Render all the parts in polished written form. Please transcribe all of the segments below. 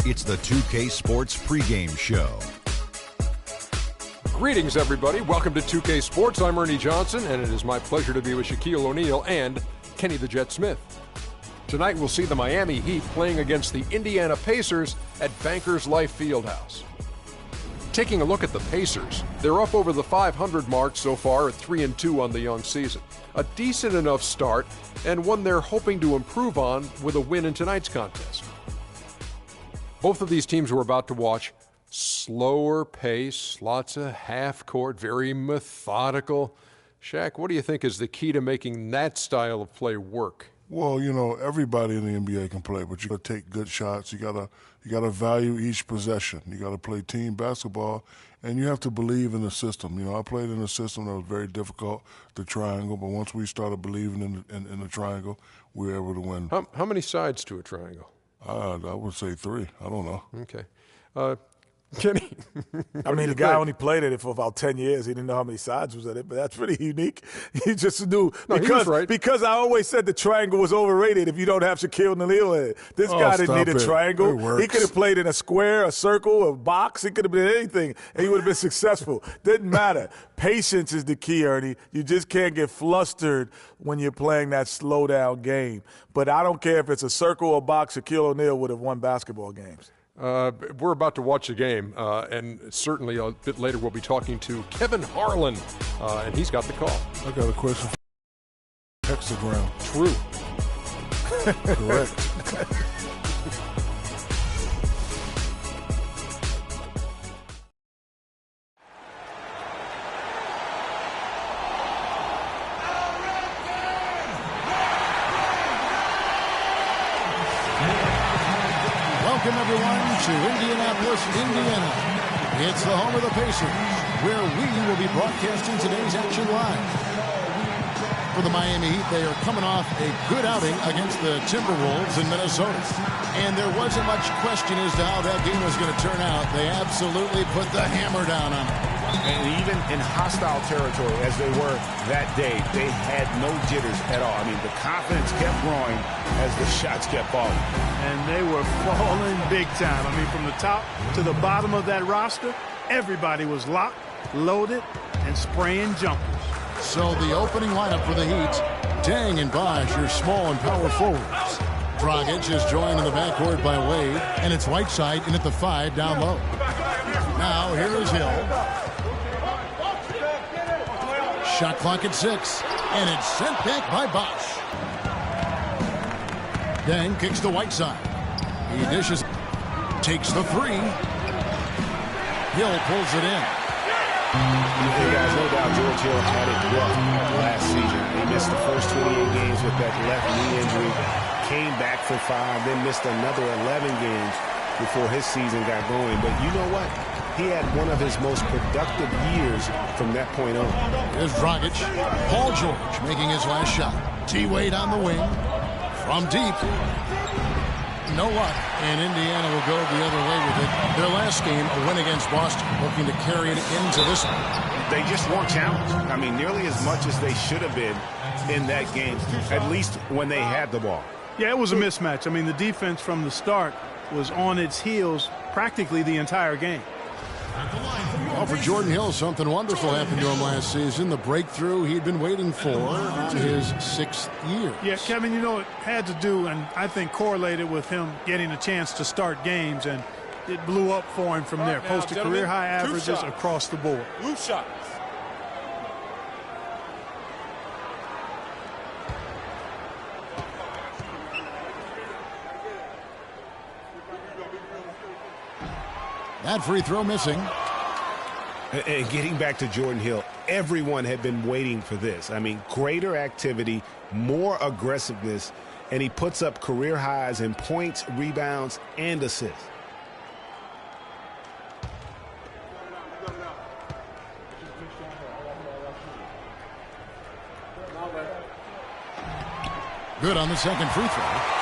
It's the 2K Sports pregame show. Greetings, everybody. Welcome to 2K Sports. I'm Ernie Johnson, and it is my pleasure to be with Shaquille O'Neal and Kenny the Jet Smith. Tonight, we'll see the Miami Heat playing against the Indiana Pacers at Bankers Life Fieldhouse. Taking a look at the Pacers, they're up over the 500 mark so far at 3-2 on the young season. A decent enough start, and one they're hoping to improve on with a win in tonight's contest. Both of these teams we're about to watch, slower pace, lots of half-court, very methodical. Shaq, what do you think is the key to making that style of play work? Well, you know, everybody in the NBA can play, but you got to take good shots. You gotta value each possession. You got to play team basketball, and you have to believe in the system. You know, I played in a system that was very difficult, the triangle, but once we started believing in the triangle, we were able to win. How many sides to a triangle? I would say 3. I don't know. Okay. Kenny? I mean, the guy only played it for about 10 years. He didn't know how many sides was in it, but that's pretty unique. He just knew. Because I always said the triangle was overrated if you don't have Shaquille O'Neal in it. This guy didn't need a triangle. He could have played in a square, a circle, a box. He could have been anything, and he would have been successful. Didn't matter. Patience is the key, Ernie. You just can't get flustered when you're playing that slow-down game. But I don't care if it's a circle or box, Shaquille O'Neal would have won basketball games. We're about to watch the game, and certainly a bit later we'll be talking to Kevin Harlan, and he's got the call. I got a question for hexagram. True. Correct. Welcome, everyone, to Indianapolis, Indiana. It's the home of the Pacers, where we will be broadcasting today's action live. For the Miami Heat, they are coming off a good outing against the Timberwolves in Minnesota. And there wasn't much question as to how that game was going to turn out. They absolutely put the hammer down on it. And even in hostile territory, as they were that day, they had no jitters at all. I mean, the confidence kept growing as the shots kept falling. And they were falling big time. I mean, from the top to the bottom of that roster, everybody was locked, loaded, and spraying jumpers. So the opening lineup for the Heat, Deng and Bosh, your small and power forwards. Dragic is joined in the backcourt by Wade, and it's Whiteside in at the 5 down low. Now here is Hill. Shot clock at 6, and it's sent back by Bosh. Deng kicks to Whiteside. He dishes, takes the 3. Hill pulls it in. Hey guys, no doubt George Hill had it rough last season. He missed the first 28 games with that left knee injury, came back for 5, then missed another 11 games before his season got going. But you know what? He had one of his most productive years from that point on. Here's Dragic. Paul George making his last shot. T-Wade on the wing. From deep. No luck, and Indiana will go the other way with it. Their last game, a win against Boston, looking to carry it into this one. They just weren't challenged. I mean, nearly as much as they should have been in that game, at least when they had the ball. Yeah, it was a mismatch. I mean, the defense from the start was on its heels practically the entire game. Well, for Jordan Hill, something wonderful happened to him last season. The breakthrough he'd been waiting for in his 6th year. Yeah, Kevin, you know, it had to do, and I think correlated with him getting a chance to start games, and it blew up for him from there. Posted career-high averages across the board. Loose shots. That free throw missing. And getting back to Jordan Hill, everyone had been waiting for this. I mean, greater activity, more aggressiveness, and he puts up career highs in points, rebounds, and assists. Good on the second free throw.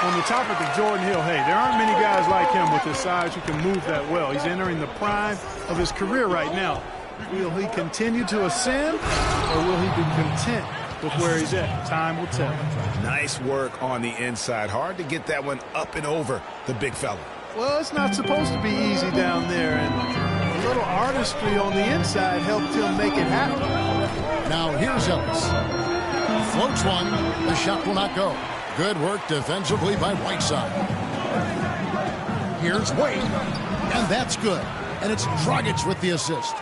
On the topic of Jordan Hill, hey, there aren't many guys like him with his size who can move that well. He's entering the prime of his career right now. Will he continue to ascend, or will he be content with where he's at? Time will tell. Nice work on the inside. Hard to get that one up and over the big fella. Well, it's not supposed to be easy down there, and a little artistry on the inside helped him make it happen. Now here's Ellis. Floats one. The shot will not go. Good work defensively by Whiteside. Here's Wade, and that's good. And it's Dragic with the assist.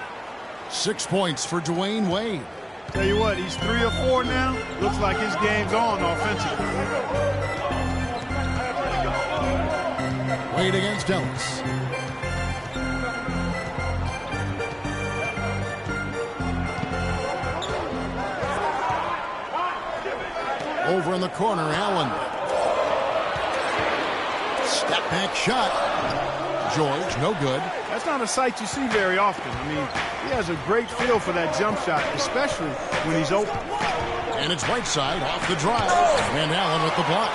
6 points for Dwayne Wade. Tell you what, he's 3 or 4 now. Looks like his game's on offensively. Wade against Ellis. Over in the corner, Allen. Step back shot. George, no good. That's not a sight you see very often. I mean, he has a great feel for that jump shot, especially when he's open. And it's Whiteside off the drive. And Allen with the block.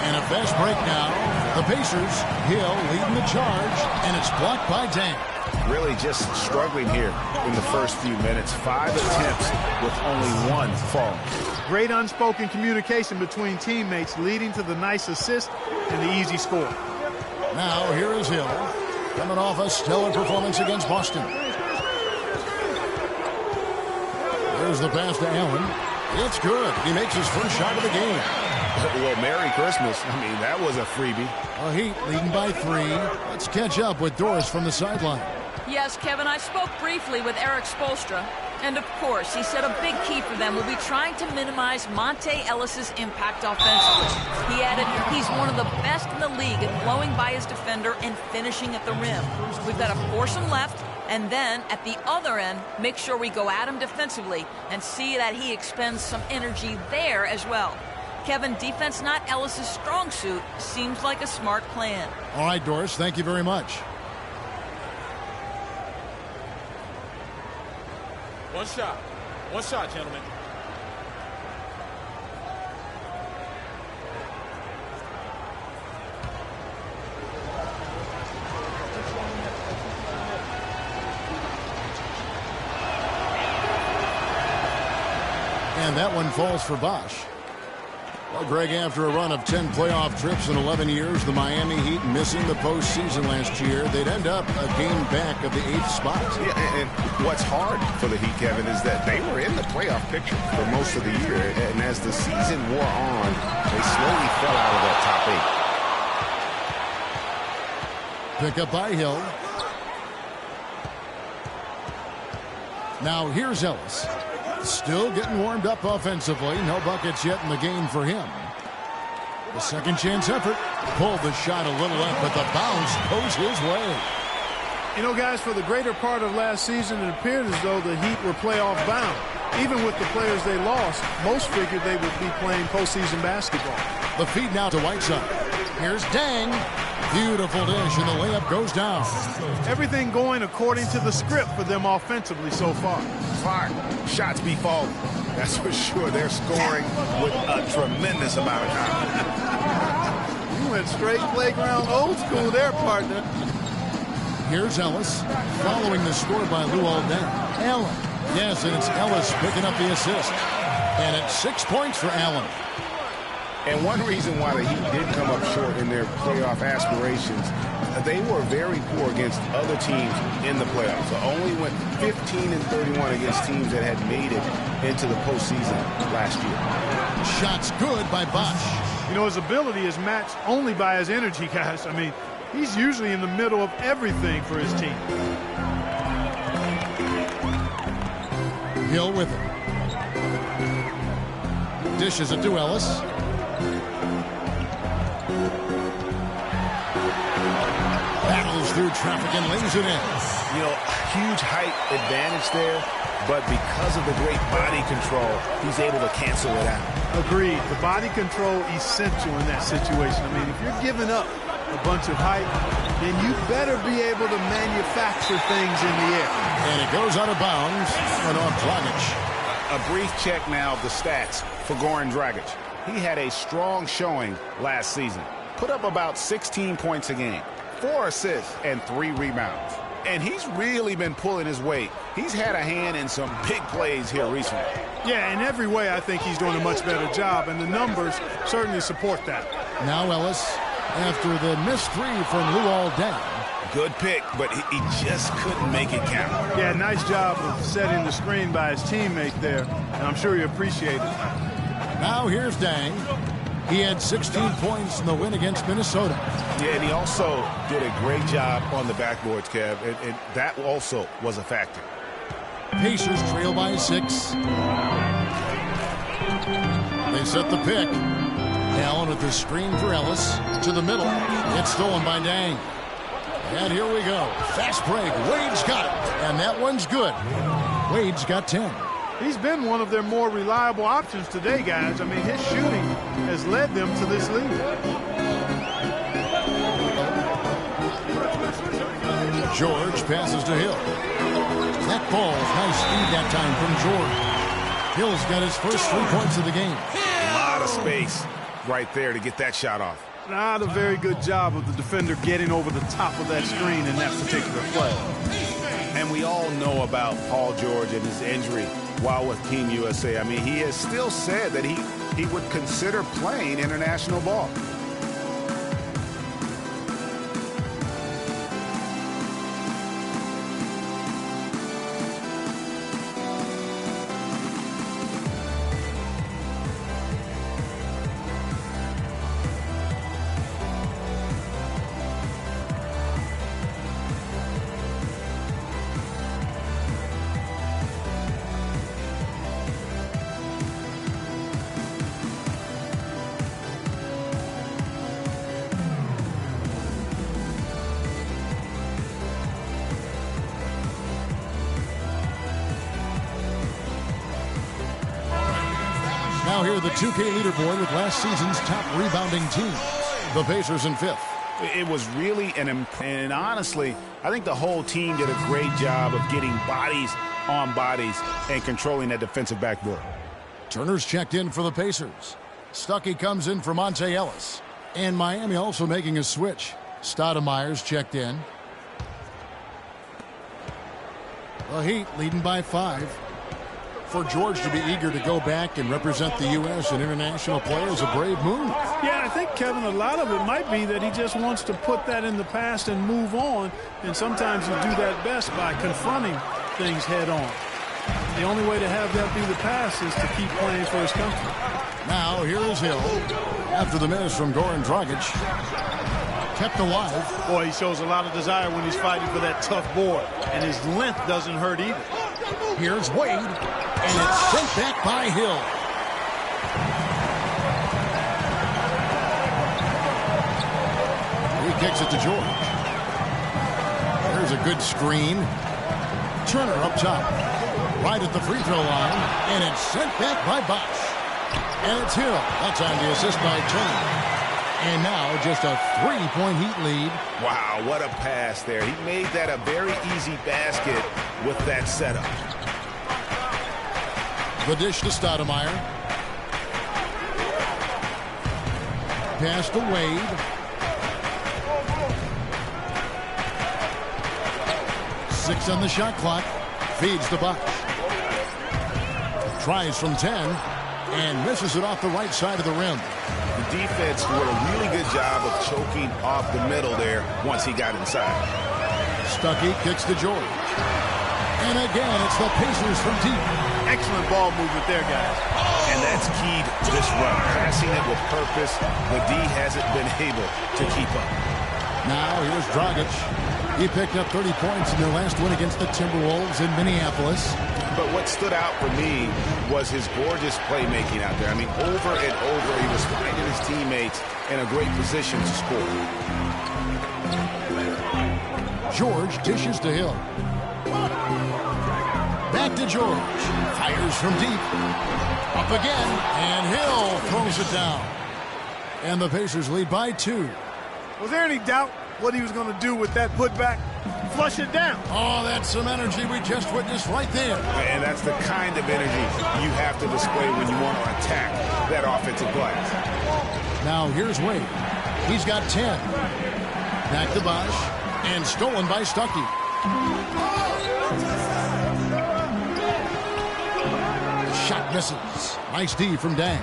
And a fast break now. The Pacers, Hill leading the charge, and it's blocked by Dang. Really just struggling here in the first few minutes. 5 attempts with only 1 fall. Great unspoken communication between teammates, leading to the nice assist and the easy score. Now here is Hill, coming off a stellar performance against Boston. There's the pass to Allen. It's good. He makes his first shot of the game. Well, Merry Christmas. I mean, that was a freebie. A Heat leading by 3. Let's catch up with Doris from the sideline. Yes, Kevin, I spoke briefly with Eric Spoelstra. And of course, he said a big key for them will be trying to minimize Monta Ellis's impact offensively. He added, he's one of the best in the league at blowing by his defender and finishing at the rim. We've got to force him left, and then at the other end, make sure we go at him defensively and see that he expends some energy there as well. Kevin, defense not Ellis's strong suit seems like a smart plan. All right, Doris, thank you very much. One shot, gentlemen. And that one falls for Bosch. Well, Greg, after a run of 10 playoff trips in 11 years, the Miami Heat missing the postseason last year, they'd end up a game back of the 8th spot. Yeah, and what's hard for the Heat, Kevin, is that they were in the playoff picture for most of the year, and as the season wore on, they slowly fell out of that top 8. Pick up by Hill. Now here's Ellis. Still getting warmed up offensively. No buckets yet in the game for him. The second chance effort. Pulled the shot a little left, but the bounce goes his way. You know, guys, for the greater part of last season, it appeared as though the Heat were playoff bound. Even with the players they lost, most figured they would be playing postseason basketball. The feed now to Whiteside. Here's Dang. Beautiful dish, and the layup goes down. Everything going according to the script for them offensively so far. Clark, shots be falling. That's for sure. They're scoring with a tremendous amount of confidence. You went straight playground old school there, partner. Here's Ellis, following the score by Luol Deng. Allen. Yes, and it's Ellis picking up the assist. And it's 6 points for Allen. And one reason why the Heat did come up short in their playoff aspirations, they were very poor against other teams in the playoffs. So only went 15-31 against teams that had made it into the postseason last year. Shots good by Bosch. You know, his ability is matched only by his energy, guys. I mean, he's usually in the middle of everything for his team. Hill with it. Dishes it to Ellis. Battles through traffic and lays it in. You know, huge height advantage there, but because of the great body control, he's able to cancel it out. Agreed. The body control essential in that situation. I mean, if you're giving up a bunch of height, then you better be able to manufacture things in the air. And it goes out of bounds and off Dragic. A brief check now of the stats for Goran Dragic. He had a strong showing last season. Put up about 16 points a game, 4 assists, and 3 rebounds. And he's really been pulling his weight. He's had a hand in some big plays here recently. Yeah, in every way, I think he's doing a much better job, and the numbers certainly support that. Now Ellis after the missed three from Luol Deng. Good pick, but he just couldn't make it count. Yeah, nice job of setting the screen by his teammate there, and I'm sure he appreciated it. Now here's Deng. He had 16 points in the win against Minnesota. Yeah, and he also did a great job on the backboards, Kev, and that also was a factor. Pacers trail by 6. They set the pick. Allen with the screen for Ellis to the middle. It's stolen by Deng. And here we go. Fast break. Wade's got it. And that one's good. Wade's got 10. He's been one of their more reliable options today, guys. I mean, his shooting has led them to this lead. George passes to Hill. That ball's nice speed that time from George. Hill's got his first 3 points of the game. A lot of space right there to get that shot off. Not a very good job of the defender getting over the top of that screen in that particular play. And we all know about Paul George and his injury while with Team USA. I mean, he has still said that he would consider playing international ball. Now here the 2K leaderboard with last season's top rebounding teams. The Pacers in 5th. It was really and honestly, I think the whole team did a great job of getting bodies on bodies and controlling that defensive backboard. Turner's checked in for the Pacers. Stuckey comes in for Monte Ellis. And Miami also making a switch. Stoudemire's checked in. The Heat leading by 5. For George to be eager to go back and represent the U.S. and international play is a brave move. Yeah, I think, Kevin, a lot of it might be that he just wants to put that in the past and move on. And sometimes you do that best by confronting things head on. The only way to have that be the past is to keep playing for his country. Now here is Hill. After the miss from Goran Dragic. Kept alive. Boy, he shows a lot of desire when he's fighting for that tough board. And his length doesn't hurt either. Here's Wade. And it's sent back by Hill. He kicks it to George. There's a good screen. Turner up top. Right at the free throw line. And it's sent back by Bosh. And it's Hill. That's on the assist by Turner. And now just a 3-point Heat lead. Wow, what a pass there. He made that a very easy basket with that setup. The dish to Stoudemire. Pass to Wade. 6 on the shot clock. Feeds to Bosh. Tries from 10 and misses it off the right side of the rim. The defense did a really good job of choking off the middle there once he got inside. Stuckey kicks to George. And again, it's the Pacers from deep. Excellent ball movement there, guys. And that's keyed this run. Passing it with purpose. The D hasn't been able to keep up. Now here's Dragic. He picked up 30 points in their last win against the Timberwolves in Minneapolis. But what stood out for me was his gorgeous playmaking out there. I mean, over and over, he was finding his teammates in a great position to score. George dishes to Hill. Back to George. Fires from deep. Up again. And Hill throws it down. And the Pacers lead by 2. Was there any doubt what he was going to do with that putback? Flush it down. Oh, that's some energy we just witnessed right there. And that's the kind of energy you have to display when you want to attack that offensive glass. Now here's Wade. He's got 10. Back to Bosh. And stolen by Stuckey. Shot misses. Nice D from Deng.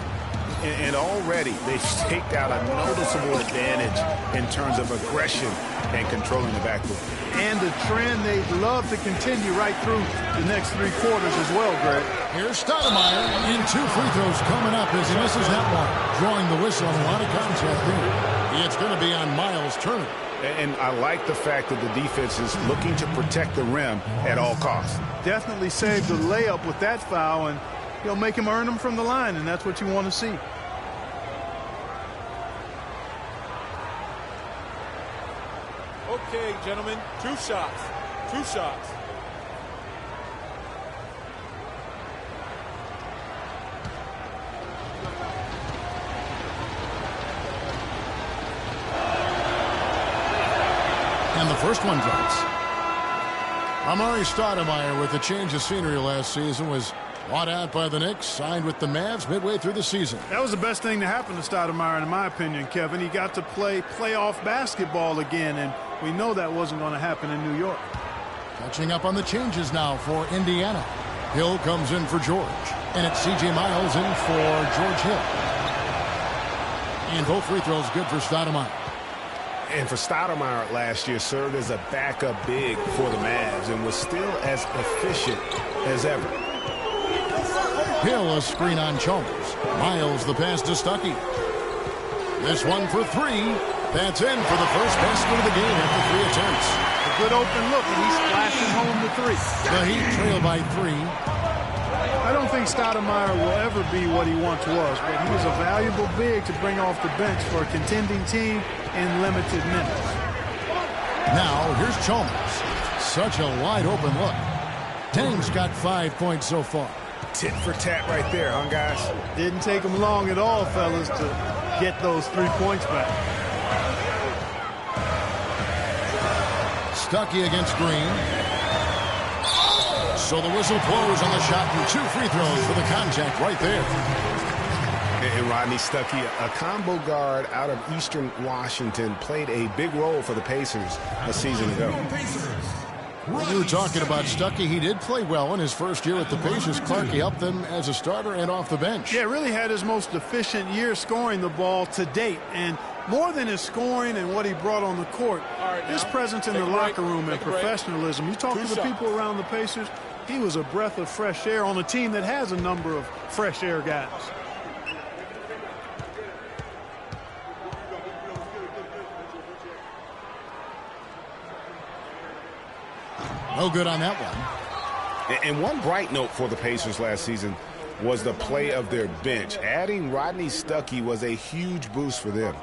And already they've staked out a noticeable advantage in terms of aggression and controlling the backcourt. And a trend they'd love to continue right through the next 3 quarters as well, Greg. Here's Stoudemire, and 2 free throws coming up as he misses that one. Drawing the whistle on a lot of contact there. It's going to be on Miles Turner. And I like the fact that the defense is looking to protect the rim at all costs. Definitely saved the layup with that foul, and he'll make him earn them from the line, and that's what you want to see. Okay, gentlemen, 2 shots. 2 shots. And the first one drops. Amar'e Stoudemire, with a change of scenery last season, was bought out by the Knicks, signed with the Mavs midway through the season. That was the best thing to happen to Stoudemire, in my opinion, Kevin. He got to play playoff basketball again, and we know that wasn't going to happen in New York. Catching up on the changes now for Indiana. Hill comes in for George, and it's C.J. Miles in for George Hill. And both free throws good for Stoudemire. And for Stoudemire last year, served as a backup big for the Mavs and was still as efficient as ever. Hill a screen on Chalmers. Miles the pass to Stuckey. This one for 3. That's in for the first basket of the game after 3 attempts. A good open look, and he's flashing home the 3. The Heat trail by 3. I don't think Stoudemire will ever be what he once was, but he was a valuable big to bring off the bench for a contending team in limited minutes. Now, here's Chalmers. Such a wide-open look. Tang's got 5 points so far. Tit for tat right there, huh, guys? Didn't take him long at all, fellas, to get those 3 points back. Stuckey against Green. So the whistle blows on the shot and 2 free throws for the contact right there. And Rodney Stuckey, a combo guard out of Eastern Washington, played a big role for the Pacers a season ago. You were talking about Stuckey. He did play well in his first year with the Pacers. Clark helped them as a starter and off the bench. Yeah, really had his most efficient year scoring the ball to date. And more than his scoring and what he brought on the court, his presence in the locker room and professionalism. You talk to the people around the Pacers, he was a breath of fresh air on a team that has a number of fresh air guys. No good on that one. And one bright note for the Pacers last season was the play of their bench. Adding Rodney Stuckey was a huge boost for them.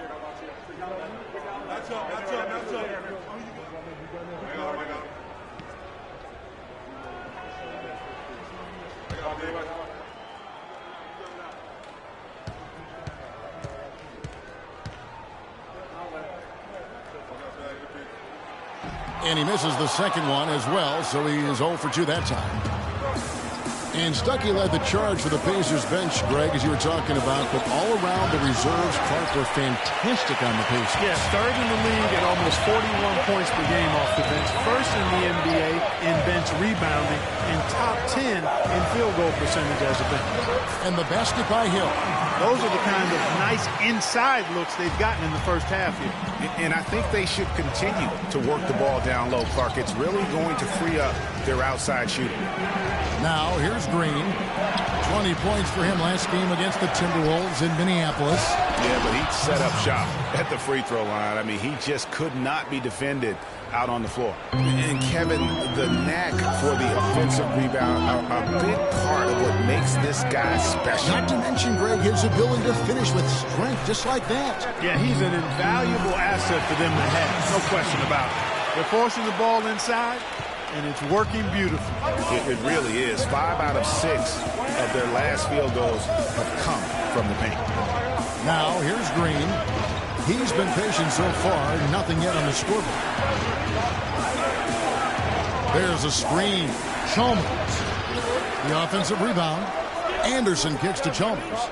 And he misses the second one as well, so he is 0 for 2 that time. And Stuckey led the charge for the Pacers bench, Greg, as you were talking about. But all around, the reserves, Clark, were fantastic on the Pacers. Yeah, third in the league at almost 41 points per game off the bench. First in the NBA in bench rebounding and top 10 in field goal percentage as a bench. And the basket by Hill. Those are the kind of nice inside looks they've gotten in the first half here. And I think they should continue to work the ball down low, Clark. It's really going to free up their outside shooting. Now, here's Green. 20 points for him last game against the Timberwolves in Minneapolis. Yeah, but he set up shop at the free throw line. I mean, he just could not be defended out on the floor. And Kevin, the knack for the offensive rebound are a big part of what makes this guy special. Not to mention, Greg, his ability to finish with strength just like that. Yeah, he's an invaluable asset for them to have. No question about it. They're forcing the ball inside, and it's working beautifully. It really is. 5 out of 6 of their last field goals have come from the paint. Now, here's Green. He's been patient so far, nothing yet on the scoreboard. There's a screen. Chalmers. The offensive rebound. Anderson kicks to Chalmers.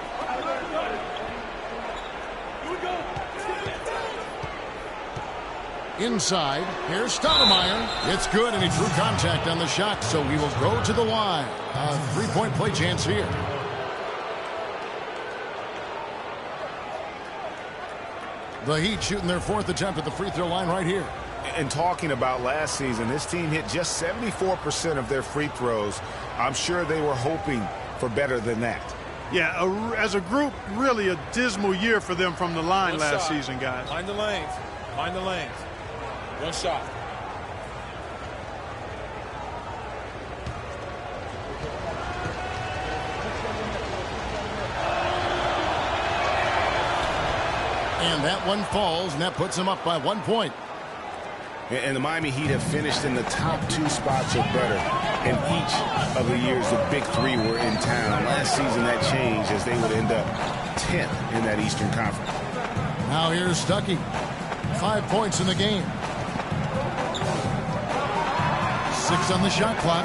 Inside, here's Stoudemire. It's good, and he drew contact on the shot, so he will go to the line. A 3-point play chance here. The Heat shooting their 4th attempt at the free throw line right here. And talking about last season, this team hit just 74% of their free throws. I'm sure they were hoping for better than that. Yeah, as a group, really a dismal year for them from the line last season, guys. Mind the lanes. Mind the lanes. One shot. And that one falls, and that puts them up by 1 point. And the Miami Heat have finished in the top 2 spots or better in each of the years the Big Three were in town. Last season that changed as they would end up 10th in that Eastern Conference. Now here's Stuckey. 5 points in the game. 6 on the shot clock.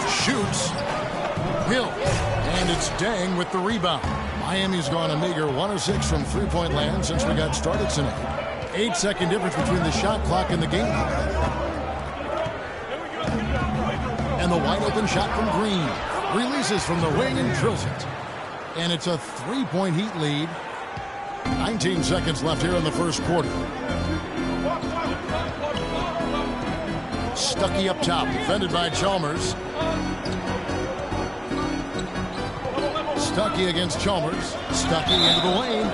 Shoots. Hill. And it's Deng with the rebound. Miami's gone a meager 1 of 6 from three-point land since we got started tonight. 8-second difference between the shot clock and the game. And the wide-open shot from Green. Releases from the wing and drills it. And it's a 3-point Heat lead. 19 seconds left here in the first quarter. Stuckey up top, defended by Chalmers. Stuckey against Chalmers. Stuckey into the lane.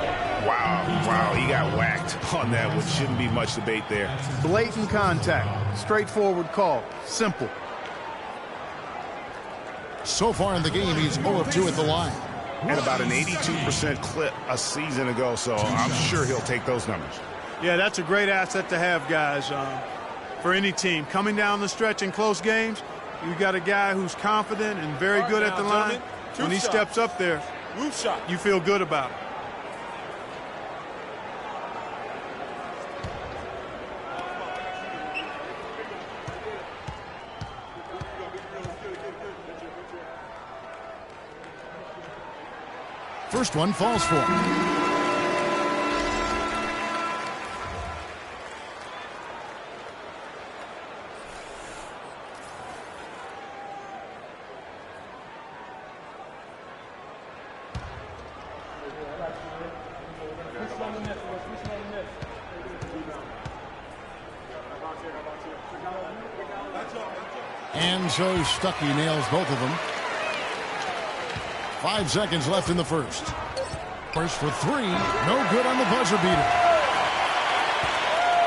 Wow, he got whacked on that, which shouldn't be much debate there. Blatant contact. Straightforward call. Simple. So far in the game, he's 0 of 2 at the line. At about an 82% clip a season ago, so I'm sure he'll take those numbers. Yeah, that's a great asset to have, guys, for any team. Coming down the stretch in close games, you got a guy who's confident and very good at the line. When he steps up there, you feel good about it. First one falls for him. And so Stuckey nails both of them. 5 seconds left in the first. First for 3. No good on the buzzer beater.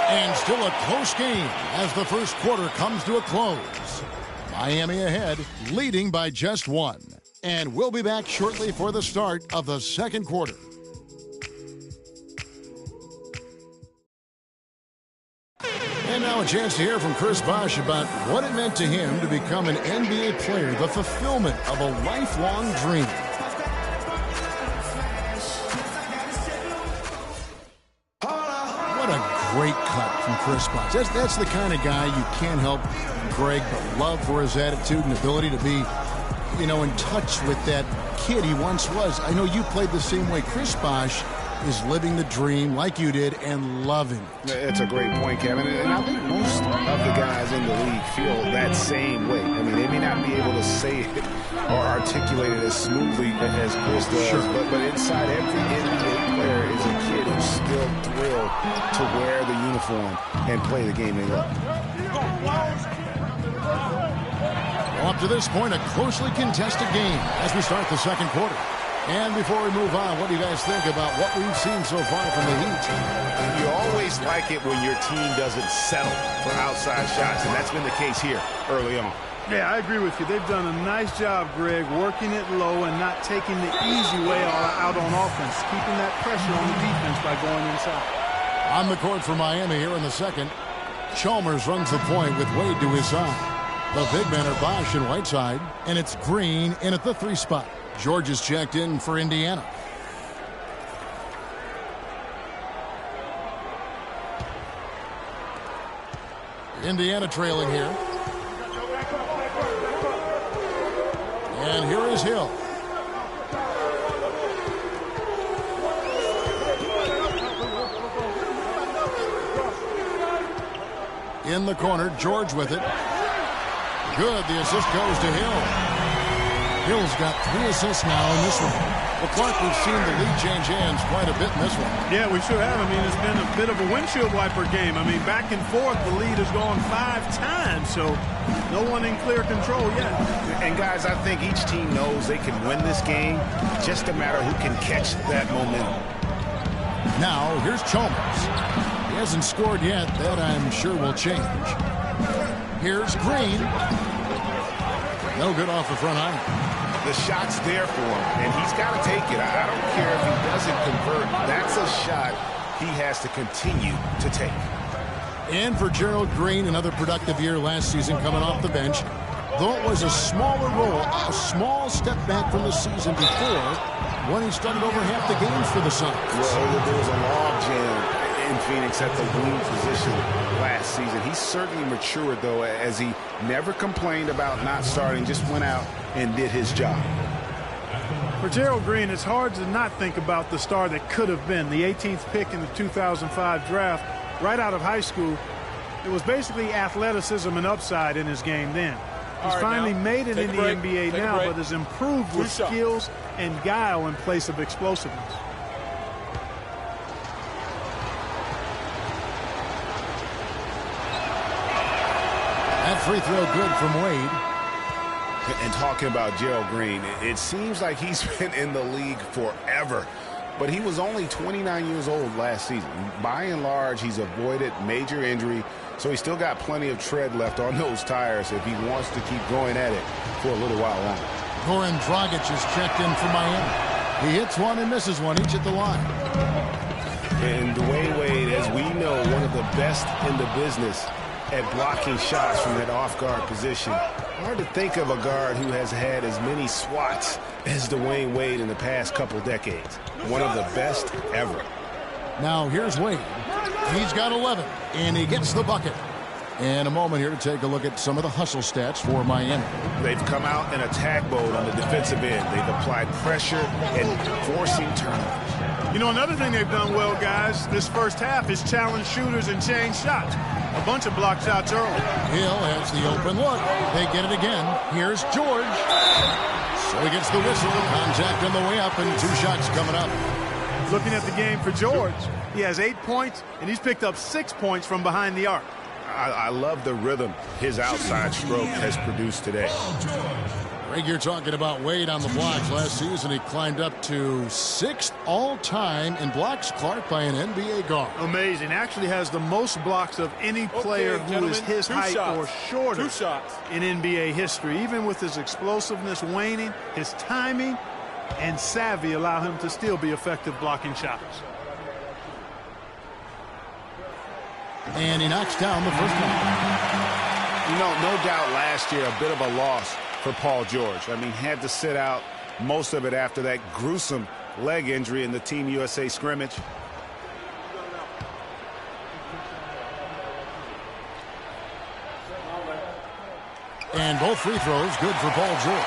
And still a close game as the first quarter comes to a close. Miami ahead, leading by just 1. And we'll be back shortly for the start of the second quarter. And now a chance to hear from Chris Bosh about what it meant to him to become an NBA player, the fulfillment of a lifelong dream. What a great cut from Chris Bosh. That's the kind of guy you can't help, Greg, but love for his attitude and ability to be, in touch with that kid he once was. I know you played the same way. Chris Bosh is living the dream like you did and loving it. It's a great point, Kevin. And I think most of the guys in the league feel that same way. I mean, they may not be able to say it or articulate it as smoothly as Chris does, sure. but inside every NBA player is a kid who's still thrilled to wear the uniform and play the game they love. Well, up to this point, a closely contested game as we start the second quarter. And before we move on, what do you guys think about what we've seen so far from the Heat? You always like it when your team doesn't settle for outside shots, and that's been the case here early on. Yeah, I agree with you. They've done a nice job, Greg, working it low and not taking the easy way out on offense, keeping that pressure on the defense by going inside. On the court for Miami here in the second, Chalmers runs the point with Wade to his side. The big men are Bosh and Whiteside, and it's Green in at the 3 spot. George is checked in for Indiana. Indiana trailing here. And here is Hill. In the corner, George with it. Good, the assist goes to Hill. Hill's got 3 assists now in this one. Well, Clark, we've seen the lead change hands quite a bit in this one. Yeah, we sure have. I mean, it's been a bit of a windshield wiper game. I mean, back and forth, the lead has gone 5 times, so no one in clear control yet. And, guys, I think each team knows they can win this game. Just a matter who can catch that momentum. Now, here's Chalmers. He hasn't scored yet. That, I'm sure, will change. Here's Green. No good off the front iron. The shot's there for him, and he's got to take it. I don't care if he doesn't convert. That's a shot he has to continue to take. And for Gerald Green, another productive year last season coming off the bench. Though it was a smaller role, a small step back from the season before when he started over half the games for the Suns. Well, there was a log jam in Phoenix at the wing position last season. He certainly matured, though, as he never complained about not starting, just went out and did his job. For Gerald Green, it's hard to not think about the star that could have been. The 18th pick in the 2005 draft, right out of high school. It was basically athleticism and upside in his game then. He's finally made it in the NBA now, but has improved with skills and guile in place of explosiveness. That free throw good from Wade. And talking about Gerald Green, it seems like he's been in the league forever. But he was only 29 years old last season. By and large, he's avoided major injury, so he's still got plenty of tread left on those tires if he wants to keep going at it for a little while longer. Goran Dragic is checked in for Miami. He hits one and misses one, each at the line. And Dwayne Wade, as we know, one of the best in the business at blocking shots from that off-guard position. Hard to think of a guard who has had as many swats as Dwayne Wade in the past couple decades. One of the best ever. Now here's Wade. He's got 11, and he gets the bucket. And a moment here to take a look at some of the hustle stats for Miami. They've come out in attack mode on the defensive end. They've applied pressure and forcing turnovers. You know, another thing they've done well, guys, this first half is challenge shooters and change shots. A bunch of block shots early. Hill has the open look. They get it again. Here's George. So he gets the whistle. Contact on the way up, and 2 shots coming up. Looking at the game for George, he has 8 points, and he's picked up 6 points from behind the arc. I love the rhythm his outside stroke has produced today. Greg, you're talking about Wade on the blocks. Last season, he climbed up to 6th all-time in blocks, Clark, by an NBA guard. Amazing. Actually has the most blocks of any player who is his height or shorter in NBA history. Even with his explosiveness waning, his timing and savvy allow him to still be effective blocking shots. And he knocks down the first one. You know, no doubt last year a bit of a loss for Paul George. I mean, had to sit out most of it after that gruesome leg injury in the Team USA scrimmage. And both free throws good for Paul George.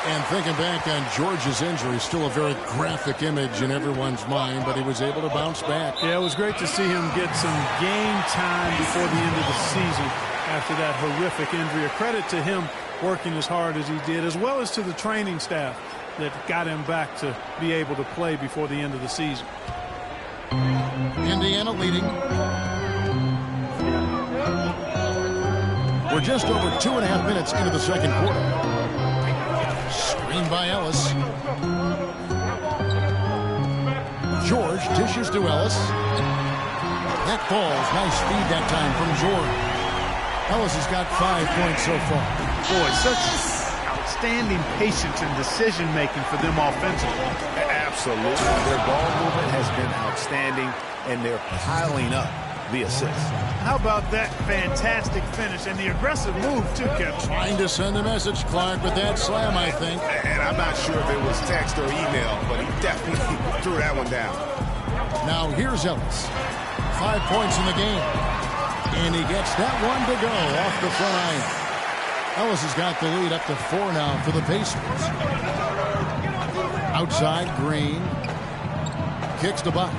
And thinking back on George's injury, still a very graphic image in everyone's mind, but he was able to bounce back. Yeah, it was great to see him get some game time before the end of the season after that horrific injury. A credit to him working as hard as he did, as well as to the training staff that got him back to be able to play before the end of the season. Indiana leading. We're just over 2.5 minutes into the second quarter. Screen by Ellis. George dishes to Ellis. That falls. Nice speed that time from George. Ellis has got 5 points so far. Boy, such outstanding patience and decision-making for them offensively. Absolutely. Their ball movement has been outstanding, and they're piling up the assists. How about that fantastic finish and the aggressive move, too, Kevin? Trying to send a message, Clark, with that slam, I think. And I'm not sure if it was text or email, but he definitely threw that one down. Now here's Ellis. 5 points in the game. And he gets that one to go off the front iron. Ellis has got the lead up to 4 now for the Pacers. Outside, Green. Kicks to Bosch.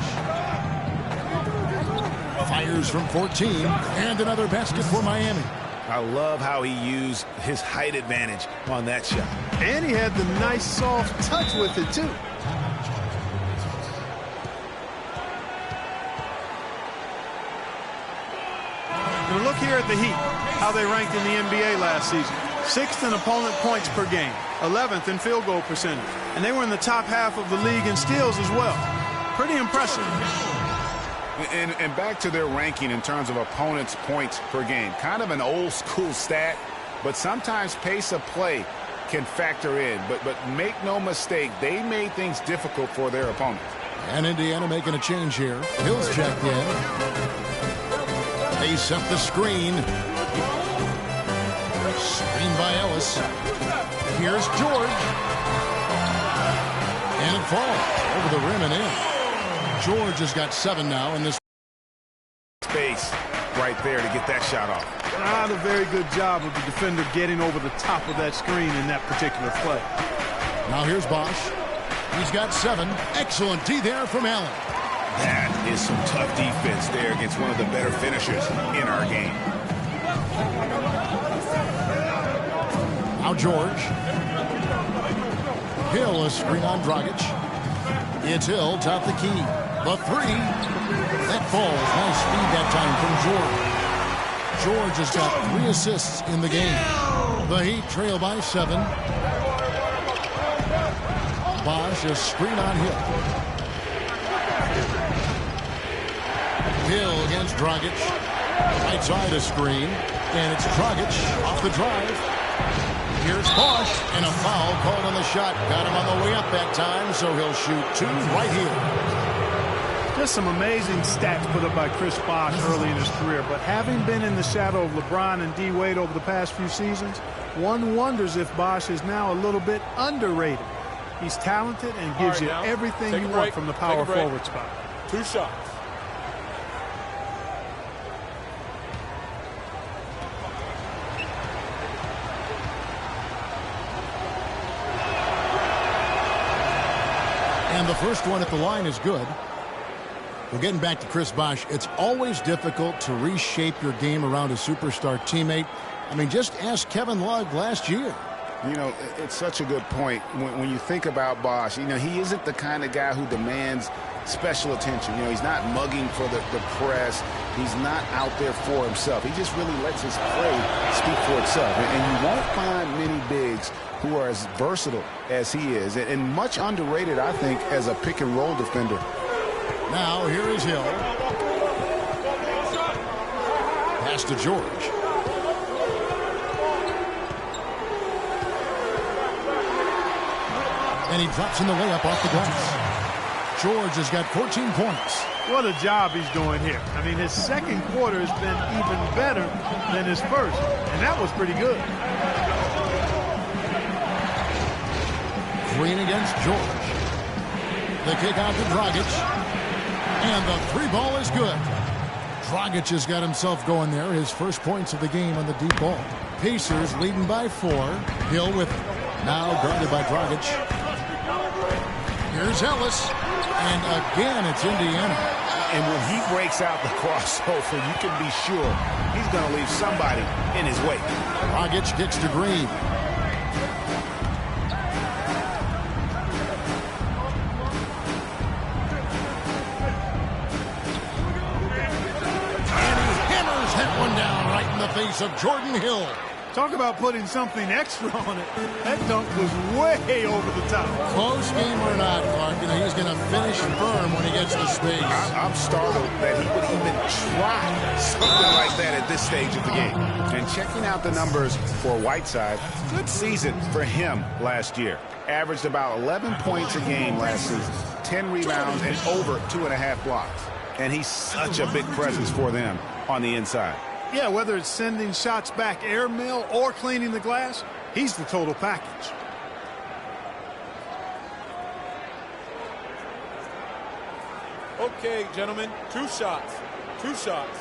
Fires from 14. And another basket for Miami. I love how he used his height advantage on that shot. And he had the nice soft touch with it, too. here at the Heat how they ranked in the NBA last season. 6th in opponent points per game, 11th in field goal percentage, and they were in the top half of the league in steals as well. Pretty impressive. And back to their ranking in terms of opponents' points per game. Kind of an old school stat, but sometimes pace of play can factor in. But make no mistake, they made things difficult for their opponents. And Indiana making a change here. Hill's checked in. They set the screen. Screen by Ellis. Here's George. And it falls over the rim and in. George has got 7 now in this space right there to get that shot off. Not a very good job of the defender getting over the top of that screen in that particular play. Now here's Bosch. He's got 7. Excellent D there from Allen. That is some tough defense there against one of the better finishers in our game. Now George. Hill, a screen on Dragic. It's Hill, top the key. The 3. That falls. Nice speed that time from George. George has got 3 assists in the game. The Heat trail by 7. Bosch, a screen on Hill. Hill against Dragic. Right side a screen. And it's Dragic off the drive. Here's Bosch, and a foul called on the shot. Got him on the way up that time, so he'll shoot 2 right here. Just some amazing stats put up by Chris Bosch early in his career, but having been in the shadow of LeBron and D. Wade over the past few seasons, one wonders if Bosch is now a little bit underrated. He's talented and gives you everything you want from the power forward spot. 2 shots. And the first one at the line is good. Well, getting back to Chris Bosch, it's always difficult to reshape your game around a superstar teammate. I mean, just ask Kevin Love last year. You know, it's such a good point. When you think about Bosch, you know, he isn't the kind of guy who demands special attention. You know, he's not mugging for the press. He's not out there for himself. He just really lets his play speak for itself. And you won't find many bigs who are as versatile as he is. And much underrated, I think, as a pick-and-roll defender. Now, here is Hill. Pass to George. And he drops in the layup off the glass. George has got 14 points. What a job he's doing here. I mean, his second quarter has been even better than his first, and that was pretty good. Green against George. The kick out to Dragic. And the 3-ball is good. Dragic has got himself going there. His first points of the game on the deep ball. Pacers leading by 4. Hill with it. Now guarded by Dragic. Here's Ellis. And again, it's Indiana. And when he breaks out the crossover, you can be sure he's going to leave somebody in his wake. Dragic kicks to Green. Face of Jordan Hill. Talk about putting something extra on it. That dunk was way over the top. Close game or not, Clark, you know, he's going to finish firm when he gets to space. I'm startled that he would even try something like that at this stage of the game. And checking out the numbers for Whiteside, good season for him last year. Averaged about 11 points a game last season, 10 rebounds, and over 2.5 blocks. And he's such a big presence for them on the inside. Yeah, whether it's sending shots back airmail or cleaning the glass, he's the total package. Okay, gentlemen, 2 shots. 2 shots.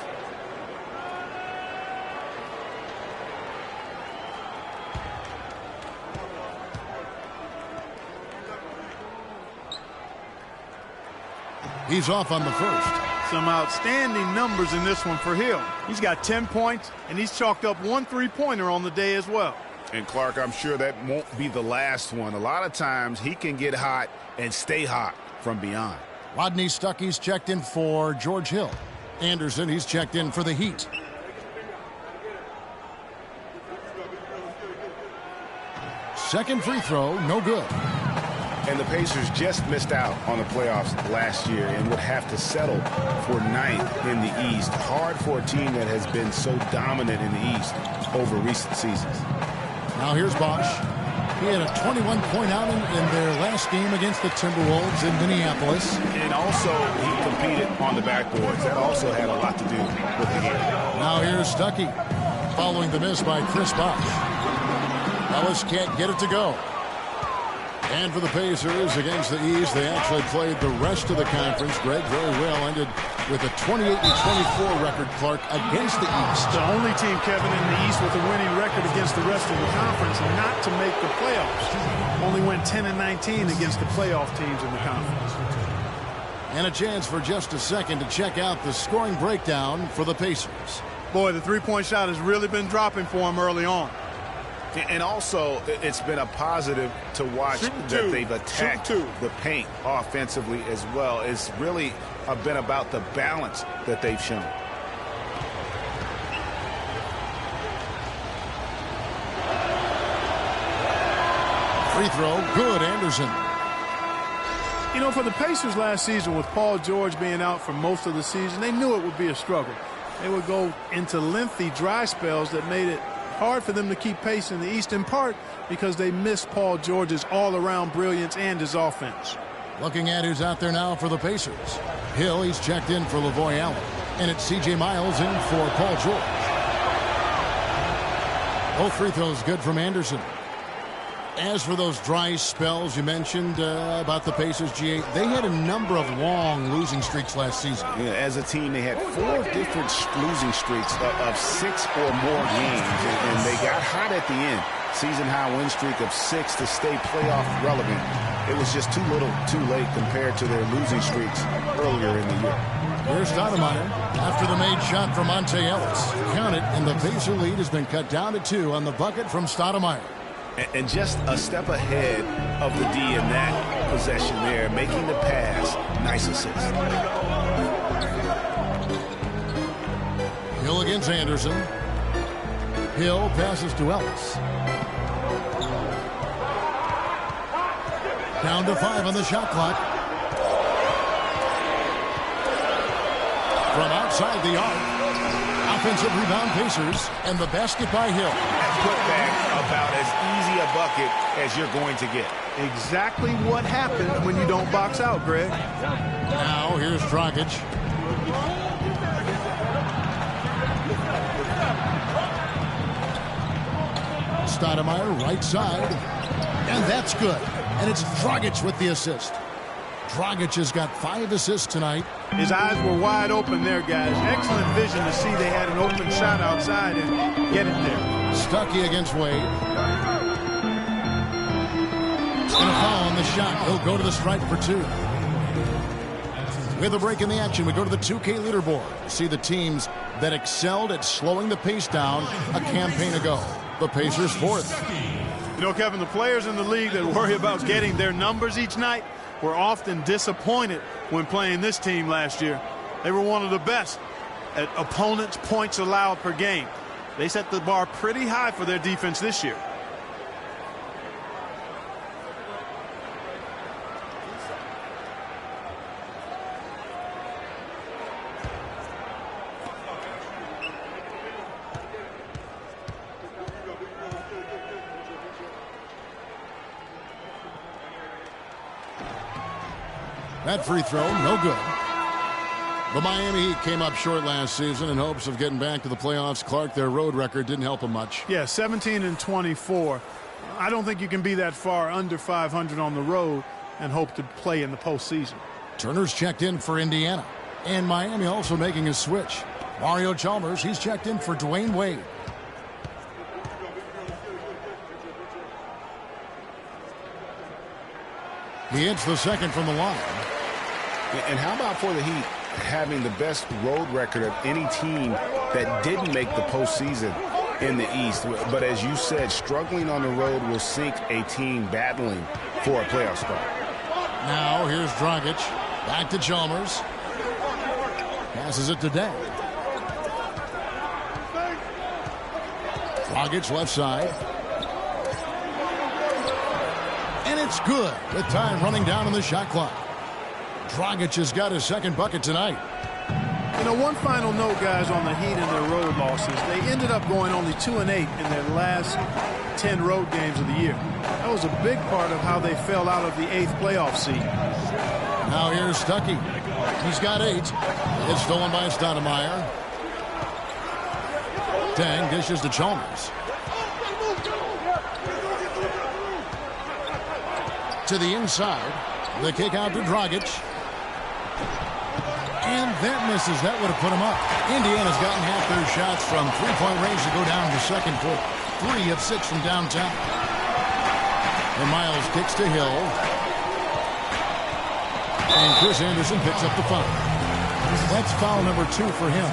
He's off on the first. Some outstanding numbers in this one for Hill. He's got 10 points, and he's chalked up 1 3-pointer on the day as well. And, Clark, I'm sure that won't be the last one. A lot of times he can get hot and stay hot from beyond. Rodney Stuckey's checked in for George Hill. Anderson, he's checked in for the Heat. Second free throw, no good. And the Pacers just missed out on the playoffs last year and would have to settle for 9th in the East. Hard for a team that has been so dominant in the East over recent seasons. Now here's Bosh. He had a 21-point outing in their last game against the Timberwolves in Minneapolis. And also, he competed on the backboards. That also had a lot to do with the game. Now here's Stuckey, following the miss by Chris Bosh. Ellis can't get it to go. And for the Pacers against the East, they actually played the rest of the conference. Greg, very well, ended with a 28-24 record, Clark, against the East. The only team, Kevin, in the East with a winning record against the rest of the conference not to make the playoffs. Only went 10-19 against the playoff teams in the conference. And a chance for just a second to check out the scoring breakdown for the Pacers. Boy, the three-point shot has really been dropping for them early on. And also, it's been a positive to watch that they've attacked the paint offensively as well. It's really been about the balance that they've shown. Free throw, good, Anderson. You know, for the Pacers last season, with Paul George being out for most of the season, they knew it would be a struggle. They would go into lengthy dry spells that made it hard for them to keep pace in the East, in part because they missed Paul George's all-around brilliance and his offense. Looking at who's out there now for the Pacers. Hill, he's checked in for Lavoy Allen. And it's C.J. Miles in for Paul George. Both free throws good from Anderson. As for those dry spells you mentioned about the Pacers, G8, they had a number of long losing streaks last season. Yeah, as a team, they had 4 different losing streaks of 6 or more games, and they got hot at the end. Season-high win streak of 6 to stay playoff relevant. It was just too little, too late compared to their losing streaks earlier in the year. Here's Stoudemire after the made shot from Monte Ellis. Count it, and the Pacer lead has been cut down to 2 on the bucket from Stoudemire. And just a step ahead of the D in that possession there, making the pass. Nice assist. Hill against Anderson. Hill passes to Ellis. Down to 5 on the shot clock. From outside the arc. Offensive rebound Pacers, and the basket by Hill. Put back about as easy a bucket as you're going to get. Exactly what happens when you don't box out, Greg. Now here's Dragic. Stoudemire right side, and that's good. And it's Dragic with the assist. Dragic has got 5 assists tonight. His eyes were wide open there, guys. Excellent vision to see they had an open shot outside and get it there. Stuckey against Wade. And a foul on the shot. He'll go to the stripe for 2. With a break in the action, we go to the 2K leaderboard. See the teams that excelled at slowing the pace down a campaign ago. The Pacers 4th. You know, Kevin, the players in the league that worry about getting their numbers each night were often disappointed when playing this team last year. They were one of the best at opponents' points allowed per game. They set the bar pretty high for their defense this year. That free throw, no good. The Miami Heat came up short last season in hopes of getting back to the playoffs. Clark, their road record didn't help them much. Yeah, 17-24. I don't think you can be that far under 500 on the road and hope to play in the postseason. Turner's checked in for Indiana. And Miami also making a switch. Mario Chalmers, he's checked in for Dwayne Wade. He hits the second from the line. And how about for the Heat having the best road record of any team that didn't make the postseason in the East? But as you said, struggling on the road will sink a team battling for a playoff spot. Now here's Dragic. Back to Chalmers. Passes it to Deng. Dragic left side. And it's good with time running down on the shot clock. Dragic has got his second bucket tonight. You know, one final note, guys, on the Heat and their road losses. They ended up going only 2-8 in their last 10 road games of the year. That was a big part of how they fell out of the 8th playoff seed. Now here's Stuckey. He's got 8. It's stolen by Stoudemire. Deng dishes to Chalmers. To the inside. The kick out to Dragic. And that misses. That would have put him up. Indiana's gotten half their shots from three-point range to go down to second foot. 3 of 6 from downtown. And Miles kicks to Hill. And Chris Anderson picks up the foul. That's foul number 2 for him.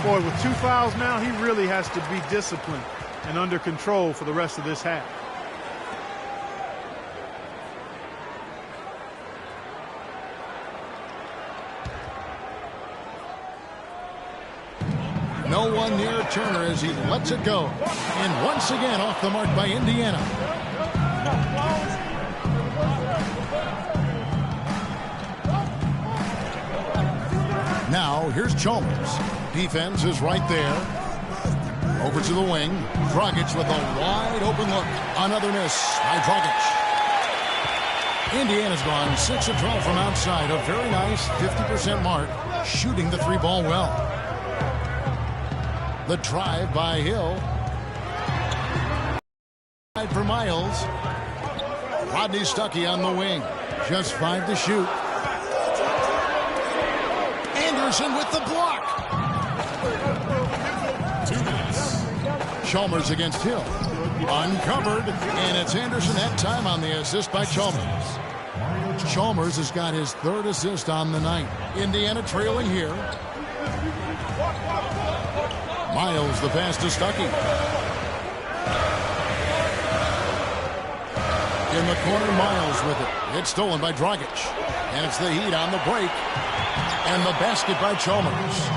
Boy, with 2 fouls now, he really has to be disciplined and under control for the rest of this half. No one near Turner as he lets it go. And once again off the mark by Indiana. Now here's Chalmers. Defense is right there. Over to the wing. Dragic with a wide open look. Another miss by Dragic. Indiana's gone 6 of 12 from outside. A very nice 50% mark. Shooting the 3-ball well. The drive by Hill. For Miles. Rodney Stuckey on the wing. Just 5 to shoot. Anderson with the block. 2 minutes. Chalmers against Hill. Uncovered. And it's Anderson that time on the assist by Chalmers. Chalmers has got his 3rd assist on the night. Indiana trailing here. Miles the pass to Stuckey. In the corner, Miles with it. It's stolen by Dragic. And it's the Heat on the break. And the basket by Chalmers.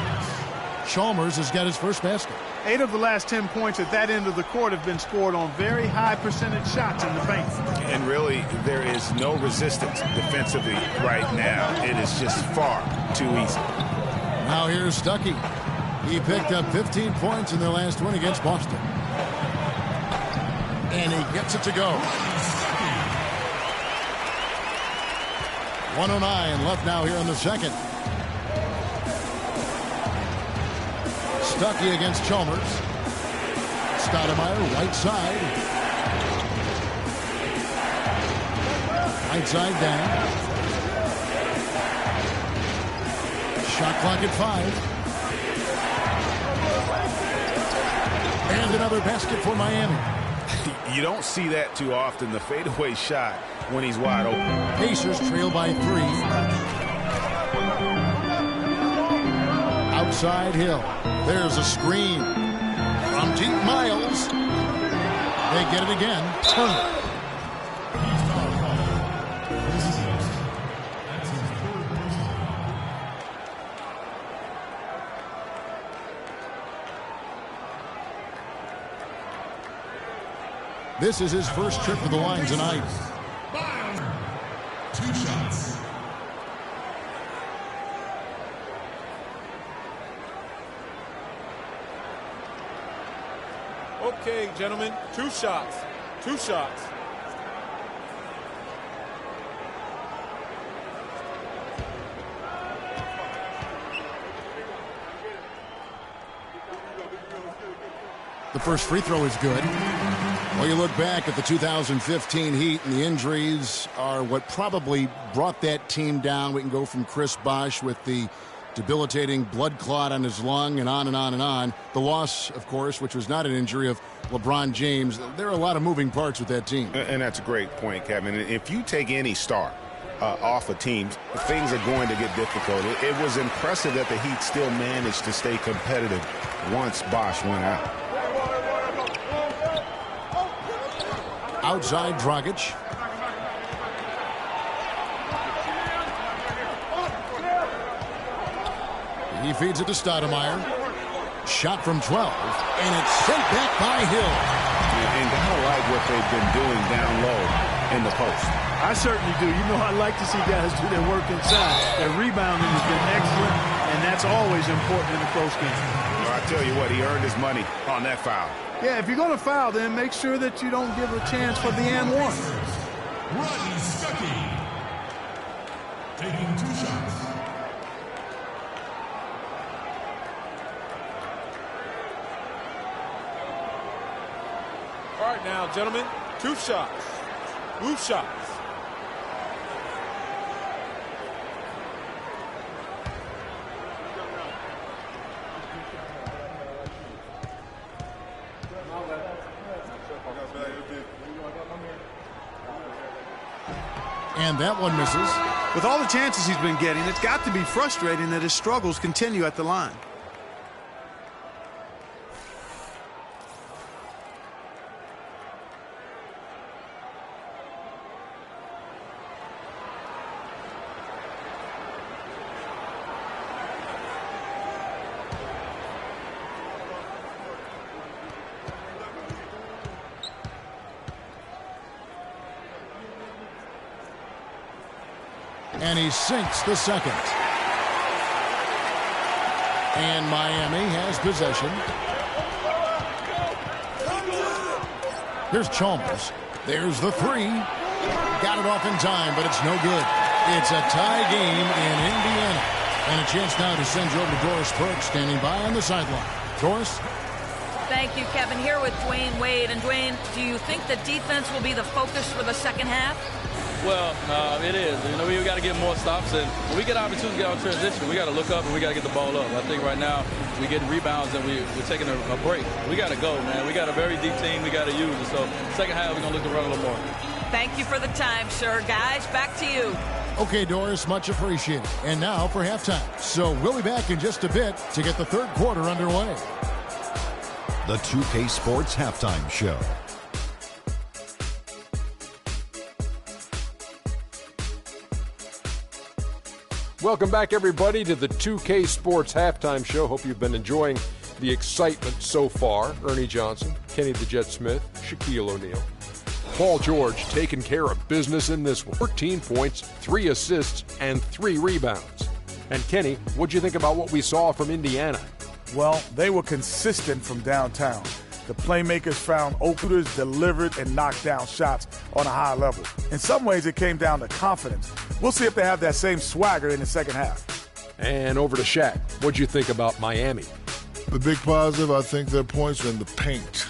Chalmers has got his first basket. 8 of the last 10 points at that end of the court have been scored on very high percentage shots in the paint. And really, there is no resistance defensively right now. It is just far too easy. Now here's Stuckey. He picked up 15 points in their last win against Boston. And he gets it to go. 1:09 left now here in the second. Stuckey against Chalmers. Stoudemire, right side. Right side down. Shot clock at 5. And another basket for Miami. You don't see that too often, the fadeaway shot when he's wide open. Pacers trail by 3. Outside Hill. There's a screen. From deep Miles. They get it again. Turner. This is his first trip to the line tonight. 2 shots. Okay, gentlemen, 2 shots. 2 shots. The first free throw is good. Well, you look back at the 2015 Heat, and the injuries are what probably brought that team down. We can go from Chris Bosh with the debilitating blood clot on his lung and on and on and on. The loss, of course, which was not an injury, of LeBron James. There are a lot of moving parts with that team. And that's a great point, Kevin. If you take any star off a team, things are going to get difficult. It was impressive that the Heat still managed to stay competitive once Bosh went out. Outside Dragic. He feeds it to Stoudemire. Shot from 12. And it's sent back by Hill. And gotta like what they've been doing down low in the post. I certainly do. You know, I like to see guys do their work inside. Their rebounding has been excellent, and that's always important in a close game. Well, I tell you what, he earned his money on that foul. Yeah, if you're going to foul, then make sure that you don't give a chance for the and one. Rodney Stuckey taking 2 shots. All right now, gentlemen, 2 shots. Blue shots. And that one misses. With all the chances he's been getting, it's got to be frustrating that his struggles continue at the line. And he sinks the second. And Miami has possession. Here's Chalmers. There's the 3. Got it off in time, but it's no good. It's a tie game in Indiana. And a chance now to send you over to Doris Burke, standing by on the sideline. Doris? Thank you, Kevin. Here with Dwayne Wade. And Dwayne, do you think the defense will be the focus for the second half? Well, it is. You know, we got to get more stops, and when we get opportunities to get out of transition, we got to look up and we got to get the ball up. I think right now we get rebounds and we're taking a break. We got to go, man. We got a very deep team. We got to use it. So second half, we're going to look to run a little more. Thank you for the time, sir. Guys, back to you. Okay, Doris, much appreciated. And now for halftime. So we'll be back in just a bit to get the third quarter underway. The 2K Sports Halftime Show. Welcome back, everybody, to the 2K Sports Halftime Show. Hope you've been enjoying the excitement so far. Ernie Johnson, Kenny the Jet Smith, Shaquille O'Neal. Paul George taking care of business in this one. 14 points, 3 assists, and 3 rebounds. And Kenny, what'd you think about what we saw from Indiana? Well, they were consistent from downtown. The playmakers found openers, delivered, and knocked down shots on a high level. In some ways, it came down to confidence. We'll see if they have that same swagger in the second half. And over to Shaq. What'd you think about Miami? The big positive, I think their points were in the paint.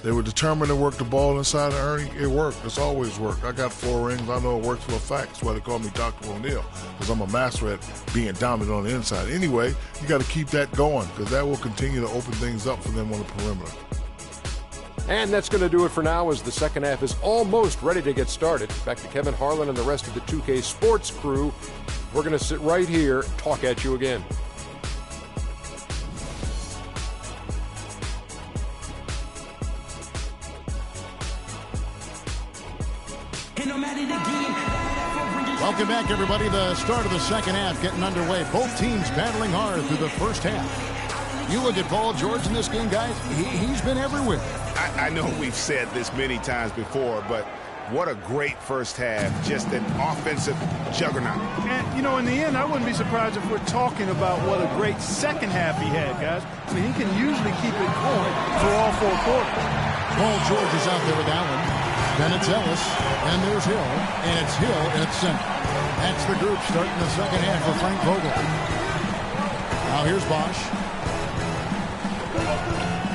They were determined to work the ball inside of Ernie. It worked. It's always worked. I got 4 rings. I know it works for a fact. That's why they call me Dr. O'Neal, because I'm a master at being dominant on the inside. Anyway, you got to keep that going, because that will continue to open things up for them on the perimeter. And that's going to do it for now, as the second half is almost ready to get started. Back to Kevin Harlan and the rest of the 2K Sports crew. We're going to sit right here and talk at you again. Welcome back, everybody. The start of the second half getting underway. Both teams battling hard through the first half. You look at Paul George in this game, guys. He's been everywhere. I know we've said this many times before, but what a great first half. Just an offensive juggernaut. And, you know, in the end, I wouldn't be surprised if we're talking about what a great second half he had, guys. I mean, he can usually keep it going for all 4 quarters. Paul George is out there with Allen. Then it's Ellis, and there's Hill, and it's Hill at center. That's the group starting the second half for Frank Vogel. Now here's Bosch.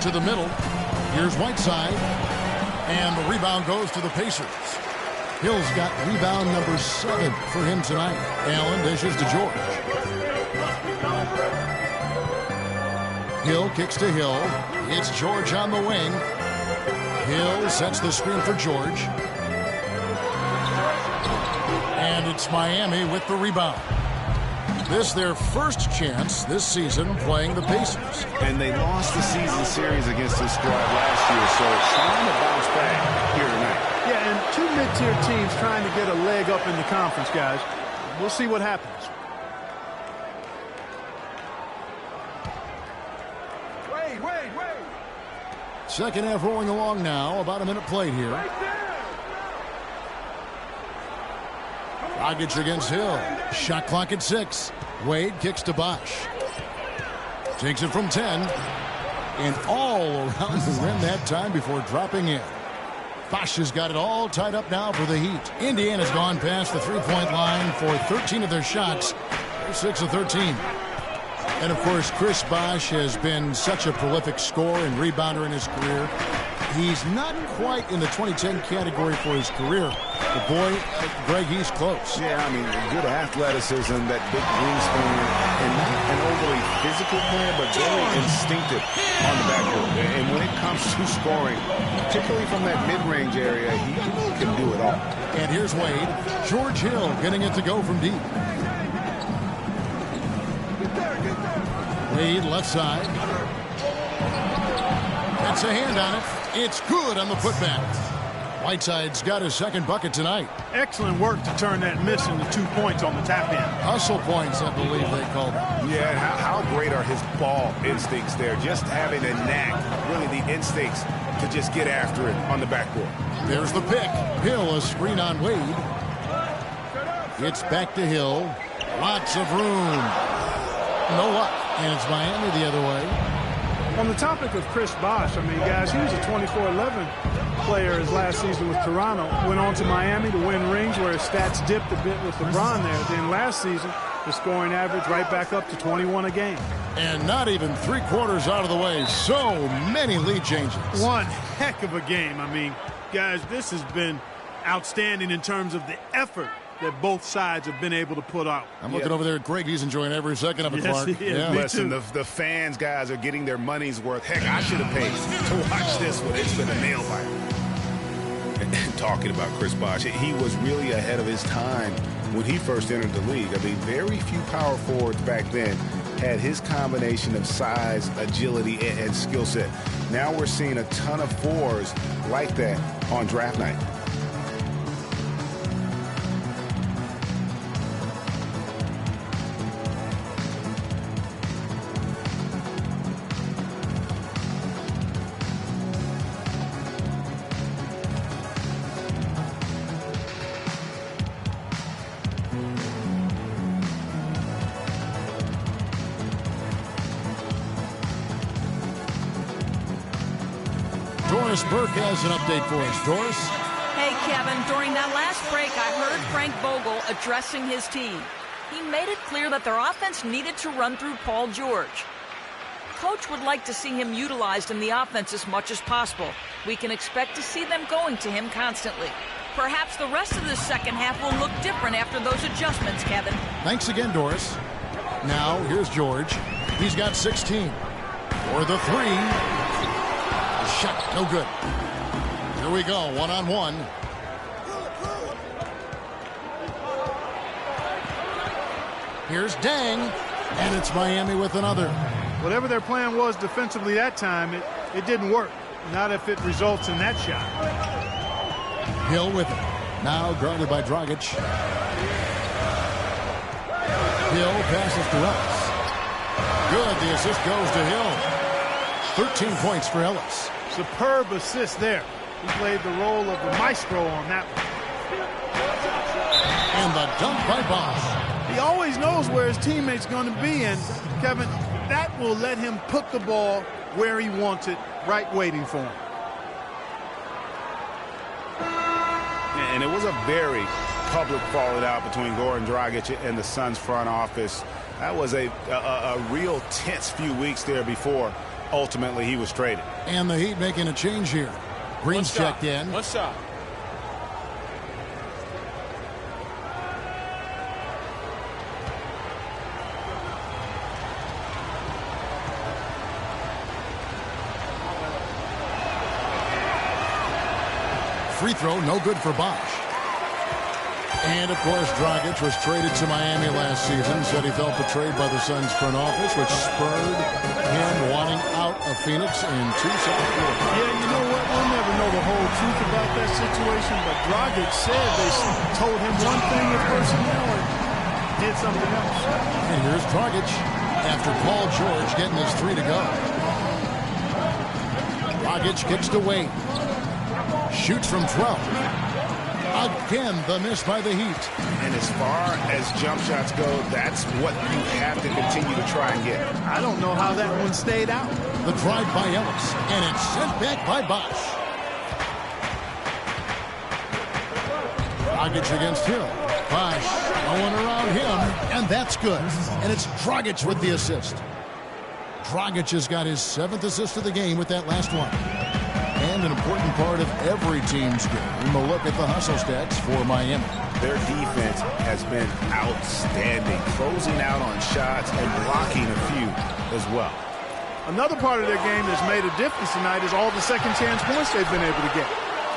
To the middle. Here's Whiteside. And the rebound goes to the Pacers. Hill's got rebound number 7 for him tonight. Allen dishes to George. Hill kicks to Hill. It's George on the wing. Hill sets the screen for George. And it's Miami with the rebound. This their first chance this season playing the Pacers. And they lost the season series against this squad last year, so trying to bounce back here tonight. Yeah, and 2 mid-tier teams trying to get a leg up in the conference, guys. We'll see what happens. Wait. Second half rolling along now. About a minute played here. Dragic against Hill. Shot clock at 6. Wade kicks to Bosh. Takes it from 10. And all around the rim that time before dropping in. Bosh has got it all tied up now for the Heat. Indiana's gone past the three-point line for 13 of their shots. They're 6 of 13. And, of course, Chris Bosh has been such a prolific scorer and rebounder in his career. He's not quite in the 2010 category for his career. But, boy, Greg, he's close. Yeah, I mean, good athleticism, that big wingspan, and not an overly physical player, but very instinctive on the backcourt. And when it comes to scoring, particularly from that mid-range area, he can do it all. And here's Wade. George Hill getting it to go from deep. Wade left side. Gets a hand on it. It's good on the putback. Whiteside's got his second bucket tonight. Excellent work to turn that miss into 2 points on the tap in. Hustle points, I believe they called it. Yeah, how great are his ball instincts there? Just having a knack, really the instincts to just get after it on the backboard. There's the pick. Hill, a screen on Wade. It's back to Hill. Lots of room. No luck. And it's Miami the other way. On the topic of Chris Bosh, I mean, guys, he was a 24-11 player his last season with Toronto. Went on to Miami to win rings where his stats dipped a bit with LeBron there. Then last season, the scoring average right back up to 21 a game. And not even 3/4 out of the way. So many lead changes. One heck of a game. I mean, guys, this has been outstanding in terms of the effort that both sides have been able to put out. I'm looking over there at Greg. He's enjoying every second of it, Clark. He is. Yeah. Listen, the fans, guys, are getting their money's worth. Heck, I should have paid to watch this one. It's been a nail biter. And talking about Chris Bosh, he was really ahead of his time when he first entered the league. I mean, very few power forwards back then had his combination of size, agility, and skill set. Now we're seeing a ton of fours like that on draft night. Doris Burke has an update for us. Doris? Hey, Kevin, during that last break, I heard Frank Vogel addressing his team. He made it clear that their offense needed to run through Paul George. Coach would like to see him utilized in the offense as much as possible. We can expect to see them going to him constantly. Perhaps the rest of the second half will look different after those adjustments, Kevin. Thanks again, Doris. Now, here's George. He's got 16. For the three. Shot, no good. Here we go, one-on-one. Here's Deng, and it's Miami with another. Whatever their plan was defensively that time, it didn't work. Not if it results in that shot. Hill with it. Now guarded by Dragic. Hill passes to Ellis. Good, the assist goes to Hill. 13 points for Ellis. Superb assist there. He played the role of the maestro on that one. And the dunk by Bosh. He always knows where his teammate's going to be, and Kevin, that will let him put the ball where he wants it, right waiting for him. And it was a very public falling out between Goran Dragic and the Suns front office. That was a real tense few weeks there before ultimately he was traded. And the Heat making a change here. Green's checked in. One shot. Free throw, no good for Bosh. And, of course, Dragic was traded to Miami last season. Said he felt betrayed by the Suns front office, which spurred him wanting out of Phoenix in 2 South Florida. Yeah, you know what? We'll never know the whole truth about that situation, but Dragic said they told him one thing with personnel and did something else. And here's Dragic after Paul George getting his 3 to go. Dragic kicks to Wade. Shoots from 12. Again, the miss by the Heat. And as far as jump shots go, that's what you have to continue to try and get. I don't know how that one stayed out. The drive by Ellis, and it's sent back by Bosch. Dragic against Hill. Bosch going around him, and that's good. And it's Dragic with the assist. Dragic has got his 7th assist of the game with that last one. And an important part of every team's game. A look at the hustle stats for Miami. Their defense has been outstanding, closing out on shots and blocking a few as well. Another part of their game that's made a difference tonight is all the second chance points they've been able to get.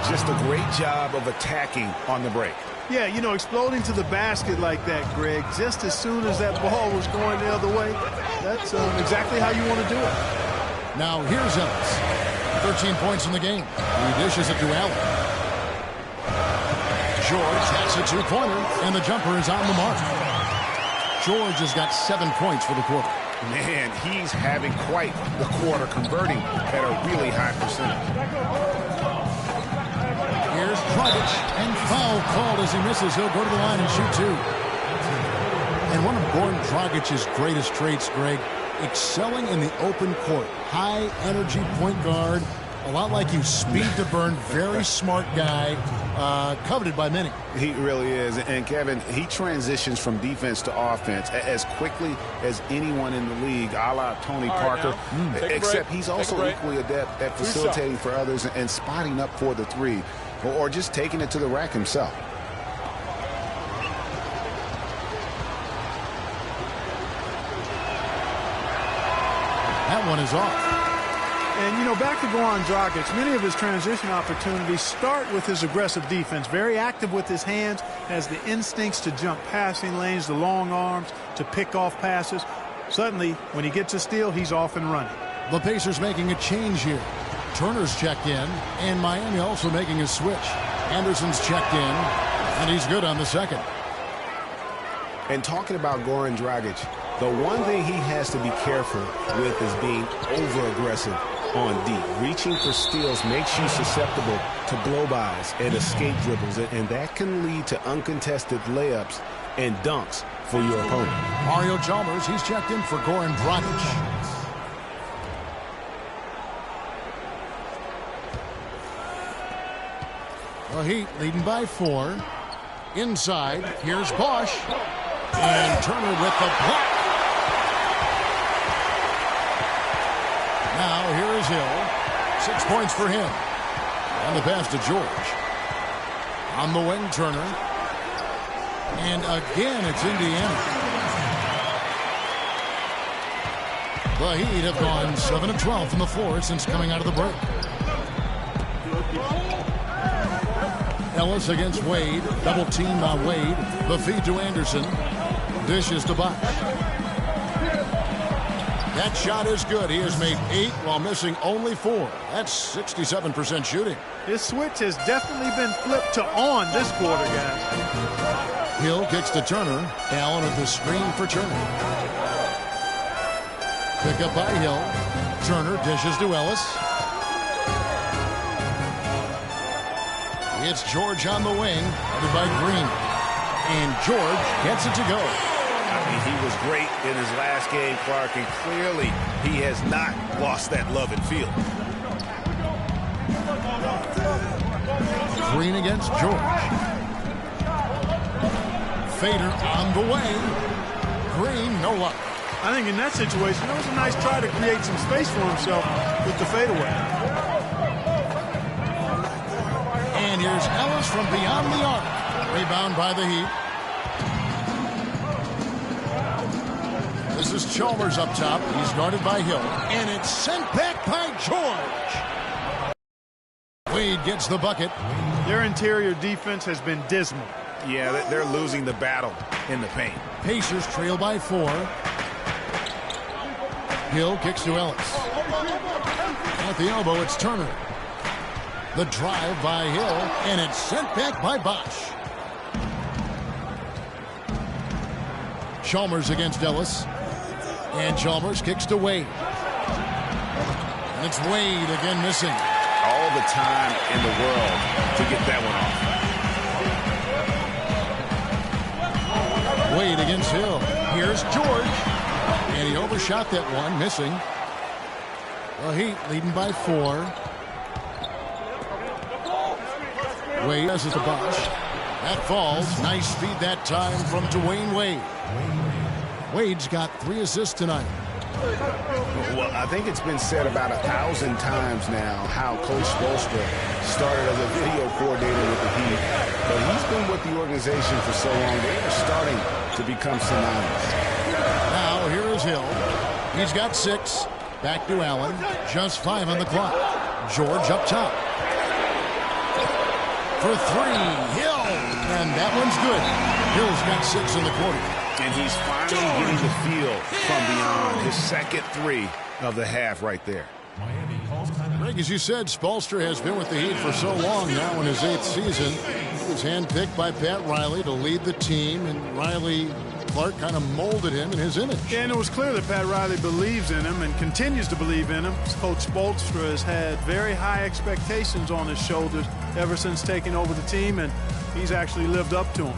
Just a great job of attacking on the break. Yeah, you know, exploding to the basket like that, Greg, just as soon as that ball was going the other way, that's exactly how you want to do it. Now here's Ellis. 13 points in the game. He dishes it to Allen. George has a two-pointer, and the jumper is on the mark. George has got 7 points for the quarter. Man, he's having quite the quarter, converting at a really high percentage. Here's Dragic, and foul called as he misses. He'll go to the line and shoot 2. And one of Goran Dragic's greatest traits, Greg, excelling in the open court. High energy point guard, a lot like you, speed to burn, very smart guy, coveted by many. He really is. And Kevin, he transitions from defense to offense as quickly as anyone in the league, a la Tony Parker, except he's also equally adept at facilitating for others and spotting up for the 3, or just taking it to the rack himself. That one is off. And, you know, back to Goran Dragic, many of his transition opportunities start with his aggressive defense. Very active with his hands, has the instincts to jump passing lanes, the long arms, to pick off passes. Suddenly, when he gets a steal, he's off and running. The Pacers making a change here. Turner's checked in, and Miami also making a switch. Anderson's checked in, and he's good on the second. And talking about Goran Dragic, the one thing he has to be careful with is being over-aggressive on D. Reaching for steals makes you susceptible to blow-bys and escape dribbles, and that can lead to uncontested layups and dunks for your opponent. Mario Chalmers, he's checked in for Goran Dragic. The Heat leading by 4. Inside, here's Bosch. And Turner with the block. Now here is Hill. 6 points for him. And the pass to George. On the wing, Turner. And again, it's Indiana. The Heat have gone 7 of 12 from the floor since coming out of the break. Ellis against Wade. Double team by Wade. The feed to Anderson. Dishes to Bosch. That shot is good. He has made 8 while missing only 4. That's 67% shooting. His switch has definitely been flipped to on this quarter, guys. Hill kicks to Turner. Allen with the screen for Turner. Pick up by Hill. Turner dishes to Ellis. It's George on the wing, headed by Green. And George gets it to go. I mean, he was great in his last game, Clark, and clearly he has not lost that love and feel. Green against George. Fader on the way. Green, no luck. I think in that situation, that was a nice try to create some space for himself with the fadeaway. And here's Ellis from beyond the arc. Rebound by the Heat. This is Chalmers up top. He's guarded by Hill. And it's sent back by George. Wade gets the bucket. Their interior defense has been dismal. Yeah, they're losing the battle in the paint. Pacers trail by 4. Hill kicks to Ellis. At the elbow, it's Turner. The drive by Hill, and it's sent back by Bosch. Chalmers against Ellis. And Chalmers kicks to Wade. And it's Wade again missing. All the time in the world to get that one off. Wade against Hill. Here's George. And he overshot that one, missing. The Heat leading by 4. Wade passes to Bosh. That falls. Nice feed that time from Dwayne Wade. Wade's got 3 assists tonight. Well, I think it's been said about 1,000 times now how Coach Spoelstra started as a video coordinator with the Heat, but he's been with the organization for so long, they are starting to become synonymous. Now, here is Hill. He's got 6. Back to Allen. Just 5 on the clock. George up top. For 3, Hill. And that one's good. Hill's got 6 in the quarter. And he's finally getting the feel from beyond his second 3 of the half right there. Greg, as you said, Spoelstra has been with the Heat for so long now in his 8th season. He was handpicked by Pat Riley to lead the team, and Clark kind of molded him in his image. Yeah, and it was clear that Pat Riley believes in him and continues to believe in him. Coach Spoelstra has had very high expectations on his shoulders ever since taking over the team, and he's actually lived up to them.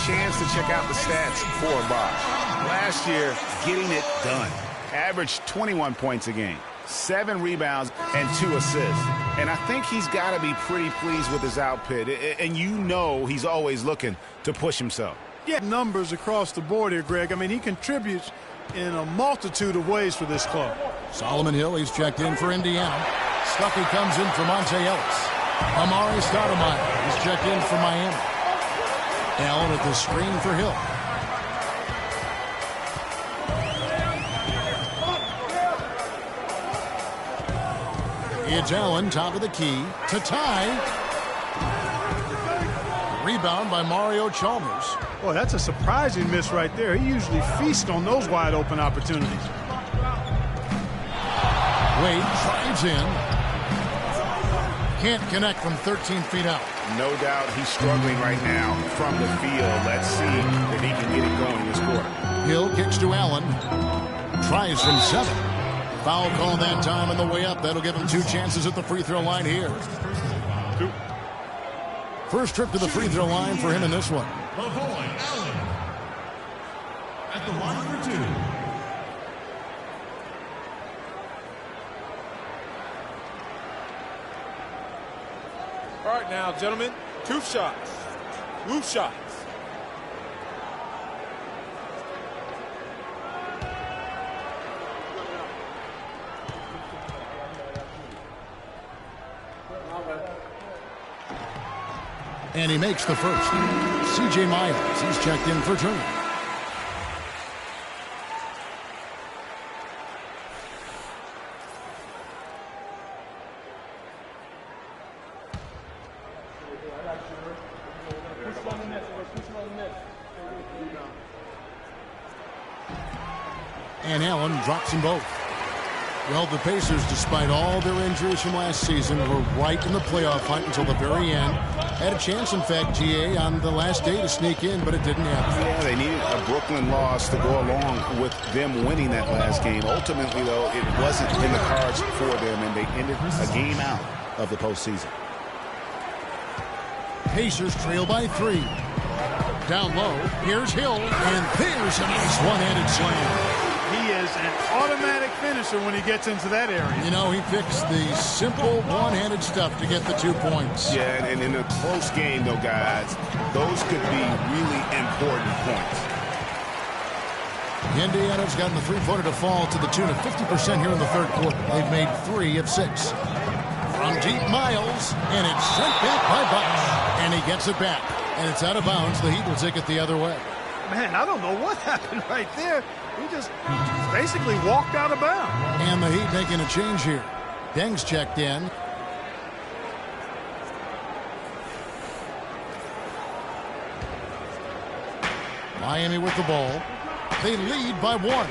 Chance to check out the stats for Bosh. Last year, getting it done. Averaged 21 points a game, 7 rebounds, and 2 assists. And I think he's got to be pretty pleased with his output. And you know he's always looking to push himself. Yeah, numbers across the board here, Greg. I mean, he contributes in a multitude of ways for this club. Solomon Hill, he's checked in for Indiana. Stuckey comes in for Monte Ellis. Amari Stoudemire, he's checked in for Miami. Allen at the screen for Hill. It's Allen, top of the key, to tie. Rebound by Mario Chalmers. Boy, that's a surprising miss right there. He usually feasts on those wide open opportunities. Wade drives in. Can't connect from 13 feet out. No doubt he's struggling right now from the field. Let's see if he can get it going this quarter. Hill kicks to Allen. Tries from 7. Foul call that time on the way up. That'll give him 2 chances at the free throw line here. First trip to the free throw line for him in this one. Allen at the line for 2. All right, now, gentlemen, 2 shots. Loose shots. And he makes the first. C.J. Miles, he's checked in for Turner. And Allen drops them both. Well, the Pacers, despite all their injuries from last season, were right in the playoff hunt until the very end. Had a chance, in fact, GA, on the last day to sneak in, but it didn't happen. Yeah, they needed a Brooklyn loss to go along with them winning that last game. Ultimately, though, it wasn't in the cards for them, and they ended a game out of the postseason. Pacers trail by 3. Down low, here's Hill, and there's a nice one-handed slam. He is an automatic finisher when he gets into that area. You know, he picks the simple one-handed stuff to get the 2 points. Yeah, and in a close game, though, guys, those could be really important points. Indiana's gotten the three-pointer to fall to the tune of 50% here in the third quarter. They've made 3 of 6. From deep, Miles, and it's sent back by Bosh. And he gets it back, and it's out of bounds. The Heat will take it the other way. Man, I don't know what happened right there. He just basically walked out of bounds. And the Heat making a change here. Deng's checked in. Miami with the ball. They lead by 1.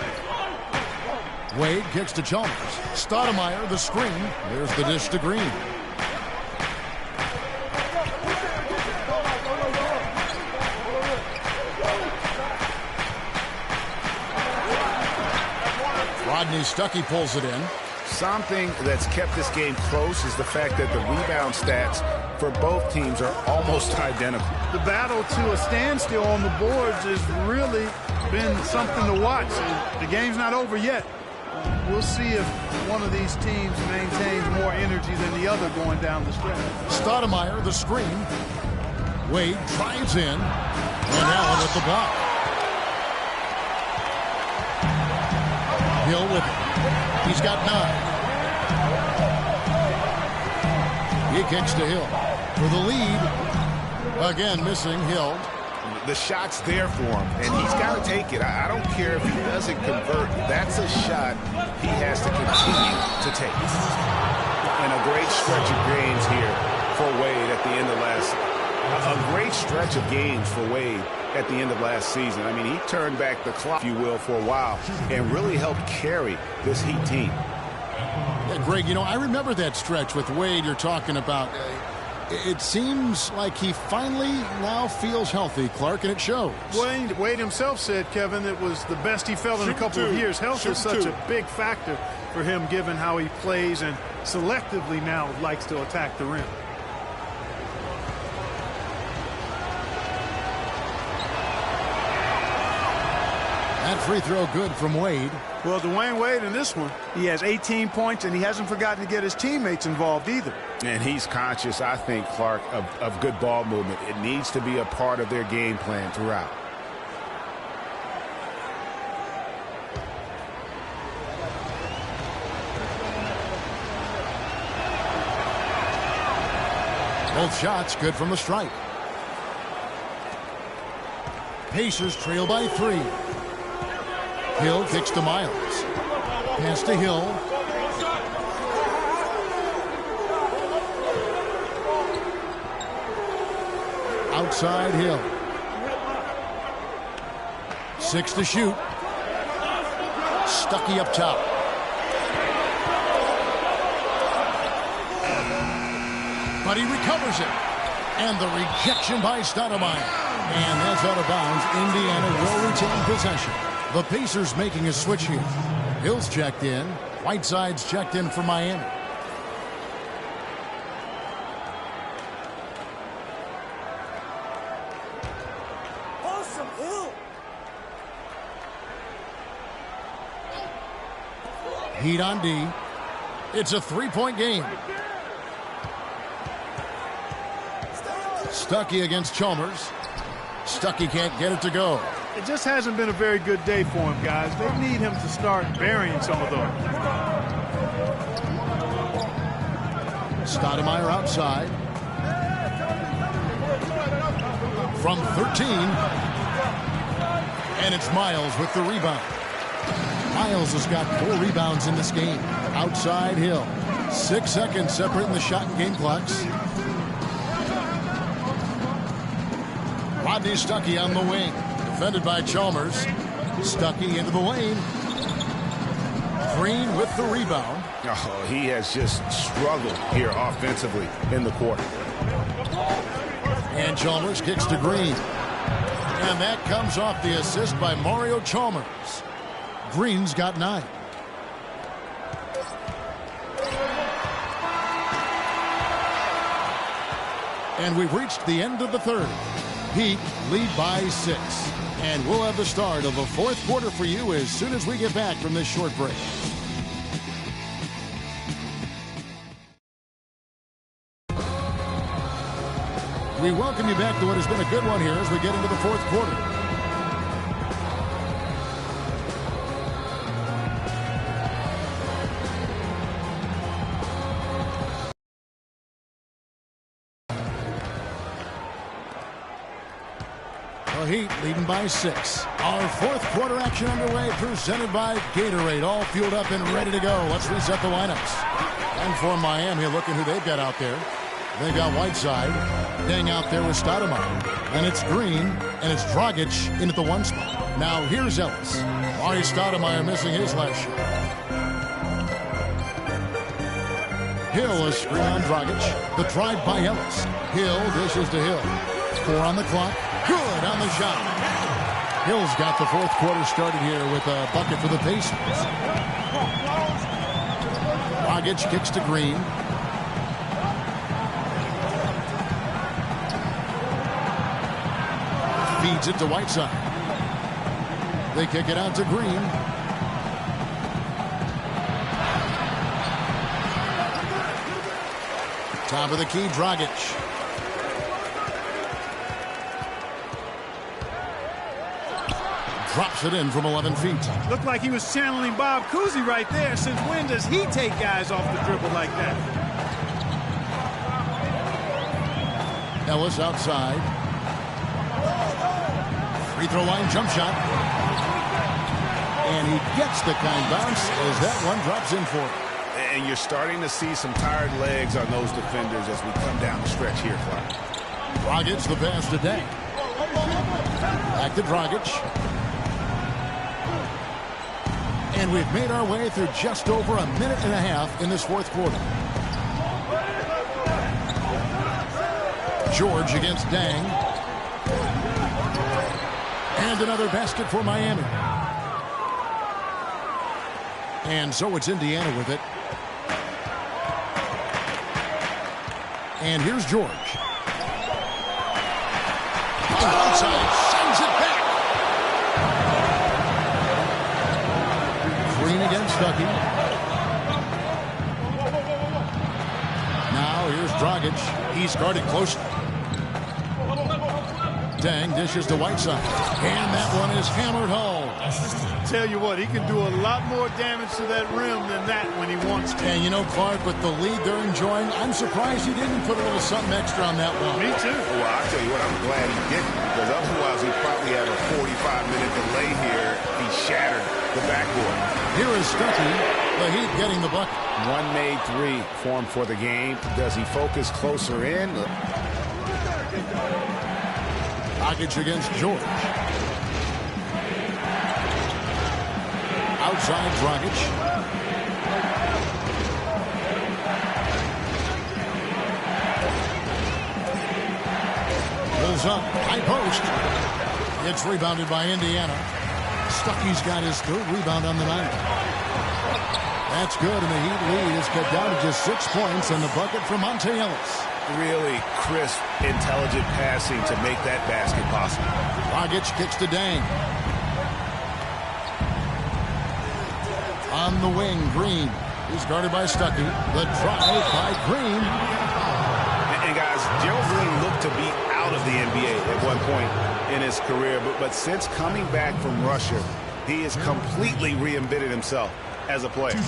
Wade kicks to Chalmers. Stoudemire, the screen. There's the dish to Green. Rodney Stuckey pulls it in. Something that's kept this game close is the fact that the rebound stats for both teams are almost identical. The battle to a standstill on the boards has really been something to watch. The game's not over yet. We'll see if one of these teams maintains more energy than the other going down the stretch. Stoudemire, the screen. Wade drives in. And Allen with the block. Hill with it. He's got 9. He kicks to Hill for the lead. Again, missing Hill. The shot's there for him, and he's got to take it. I don't care if he doesn't convert. That's a shot he has to continue to take. And a great stretch of games here for Wade at the end of a great stretch of games for Wade at the end of last season. I mean, he turned back the clock, if you will, for a while and really helped carry this Heat team. Yeah, Greg, you know, I remember that stretch with Wade you're talking about. It seems like he finally now feels healthy, Clark, and it shows. Wade himself said, Kevin, it was the best he felt in a couple of years. Health is such a big factor for him given how he plays and selectively now likes to attack the rim. That free throw good from Wade. Well, Dwayne Wade in this one, he has 18 points, and he hasn't forgotten to get his teammates involved either. And he's conscious, I think, Clark, of good ball movement. It needs to be a part of their game plan throughout. Both shots good from the stripe. Pacers trail by 3. Hill kicks to Miles. Pass to Hill. Outside Hill. 6 to shoot. Stuckey up top. But he recovers it. And the rejection by Stoudemire. And that's out of bounds. Indiana will retain possession. The Pacers making a switch here. Hill's checked in. Whiteside's checked in for Miami. Awesome Hill. Heat on D. It's a 3-point game. Stuckey against Chalmers. Stuckey can't get it to go. It just hasn't been a very good day for him, guys. They need him to start burying some of those. Stoudemire outside. From 13. And it's Miles with the rebound. Miles has got 4 rebounds in this game. Outside Hill. 6 seconds separating the shot and game clocks. Rodney Stuckey on the wing. Defended by Chalmers. Stuckey into the lane. Green with the rebound. Oh, he has just struggled here offensively in the quarter. And Chalmers kicks to Green. And that comes off the assist by Mario Chalmers. Green's got 9. And we've reached the end of the third. Heat lead by 6. And we'll have the start of the fourth quarter for you as soon as we get back from this short break. We welcome you back to what has been a good one here as we get into the fourth quarter. The Heat leading by 6. Our fourth quarter action underway, presented by Gatorade. All fueled up and ready to go. Let's reset the lineups. And for Miami, looking who they've got out there. They got Whiteside. Dang out there with Stoudemire. And it's Green, and it's Dragic in at the 1 spot. Now here's Ellis. Arie Stoudemire missing his last shot. Hill, a screen on Dragic. The drive by Ellis. Hill dishes to Hill. 4 on the clock. Good on the shot. Hill's got the 4th quarter started here with a bucket for the Pacers. Dragic kicks to Green. Feeds it to Whiteside. They kick it out to Green. Top of the key, Dragic. Drops it in from 11 feet. Looked like he was channeling Bob Cousy right there. Since when does he take guys off the dribble like that? Ellis outside. Free throw line jump shot. And he gets the kind bounce as that one drops in for him. And you're starting to see some tired legs on those defenders as we come down the stretch here, Clark. Dragic the pass to Deng. Back to Dragic. And we've made our way through just over a minute and a half in this 4th quarter. George against Deng. And another basket for Miami. And so it's Indiana with it. And here's George. Outside, sends it back. Green against Stuckey. Now here's Dragic. He's guarded closely. Deng dishes to Whiteside. And that one is hammered home. Tell you what, he can do a lot more damage to that rim than that when he wants to. And you know, Clark, with the lead they're enjoying, I'm surprised he didn't put a little something extra on that one. Me too. Well, I'll tell you what, I'm glad he didn't, because otherwise he'd probably have a 45-minute delay here. He shattered the backboard. Here is Stuckey, the Heat getting the bucket. One made 3 for him for the game. Does he focus closer in? Dragic against George. Outside Dragic. Pulls up. High post. It's rebounded by Indiana. Stuckey's got his 3rd rebound on the night. That's good, and the Heat lead is cut down to just 6 points, and the bucket from Monte Ellis. Really crisp, intelligent passing to make that basket possible. Dragic kicks to Deng. On the wing, Green. He's guarded by Stuckey. The drive by Green. And guys, Gerald Green looked to be out of the NBA at one point in his career, but since coming back from Russia, he has completely reinvented himself as a player.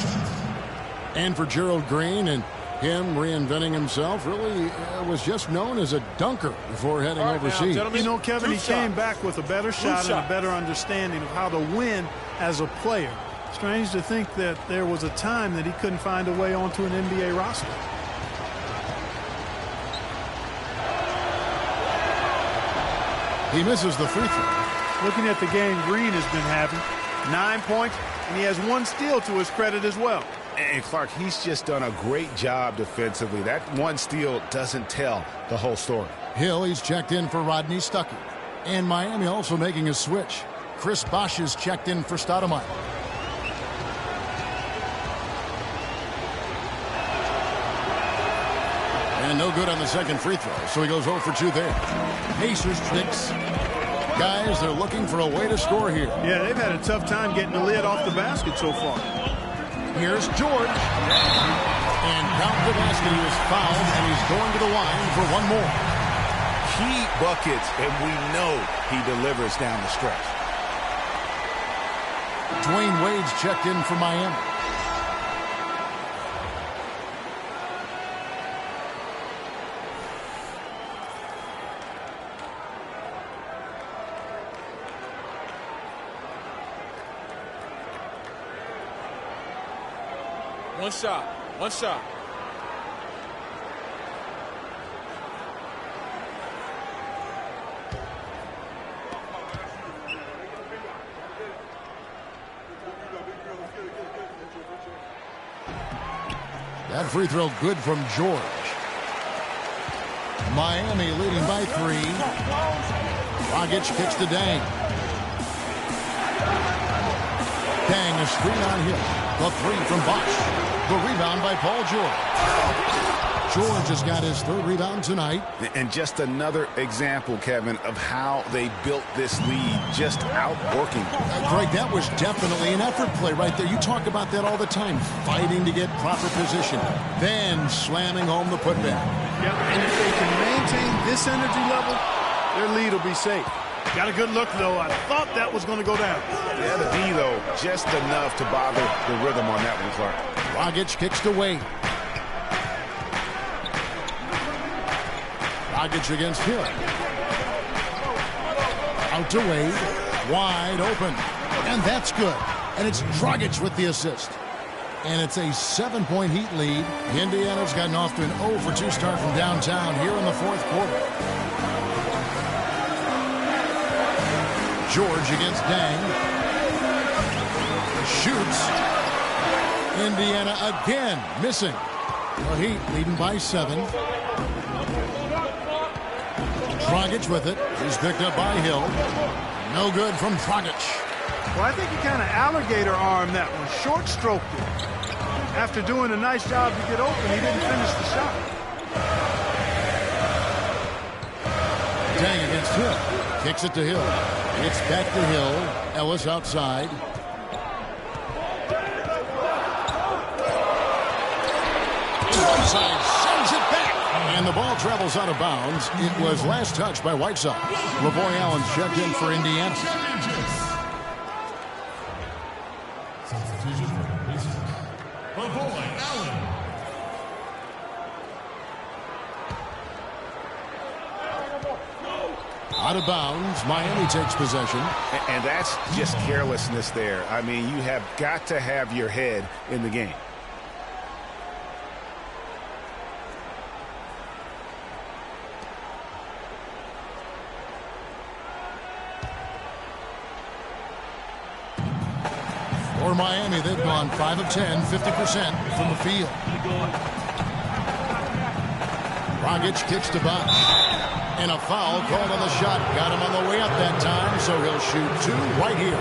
And for Gerald Green and him reinventing himself, really was just known as a dunker before heading overseas. Now, you know, Kevin, he came back with a better shot and a better understanding of how to win as a player. Strange to think that there was a time that he couldn't find a way onto an NBA roster. He misses the free throw. Looking at the game Green has been having, 9 points, and he has 1 steal to his credit as well. And Clark, he's just done a great job defensively. That 1 steal doesn't tell the whole story. Hill, he's checked in for Rodney Stuckey. And Miami also making a switch. Chris Bosh is checked in for Stoudemire. And no good on the second free throw, so he goes 0 for 2 there. Pacers tricks. Guys, they're looking for a way to score here. Yeah, they've had a tough time getting the lid off the basket so far. Here's George. And count the basket. He was fouled, and he's going to the line for 1 more. Key buckets, and we know he delivers down the stretch. Dwayne Wade's checked in for Miami. One shot. free throw good from George. Miami leading by 3. Dragic kicks to Dang. Dang, a screen on Hill. The 3 from Bosh. The rebound by Paul George. George has got his 3rd rebound tonight. And just another example, Kevin, of how they built this lead, just outworking. Greg, that was definitely an effort play right there. You talk about that all the time, fighting to get proper position, then slamming home the putback. Yeah, and if they can maintain this energy level, their lead will be safe. Got a good look, though. I thought that was going to go down. Yeah, the D, though, just enough to bother the rhythm on that one, Clark. Dragic kicks to Wade. Dragic against Hill. Out to Wade. Wide open. And that's good. And it's Dragic with the assist. And it's a 7-point Heat lead. Indiana's gotten off to an 0-for-2 start from downtown here in the 4th quarter. George against Dang. Shoots. Indiana again missing. The Heat leading by 7. Dragic with it. He's picked up by Hill. No good from Dragic. Well, I think he kind of alligator-armed that one. Short-stroked it. After doing a nice job to get open, he didn't finish the shot. Dang against Hill. Kicks it to Hill. It's back to Hill. Ellis outside. Inside, sends it back. And the ball travels out of bounds. It was last touched by Whiteside. Lavoy Allen's checked in for Indiana. Out of bounds, Miami takes possession. And that's just carelessness there. I mean, you have got to have your head in the game. For Miami, they've gone 5 of 10, 50% from the field. Dragic kicks to Bosh. And a foul called on the shot. Got him on the way up that time, so he'll shoot 2 right here.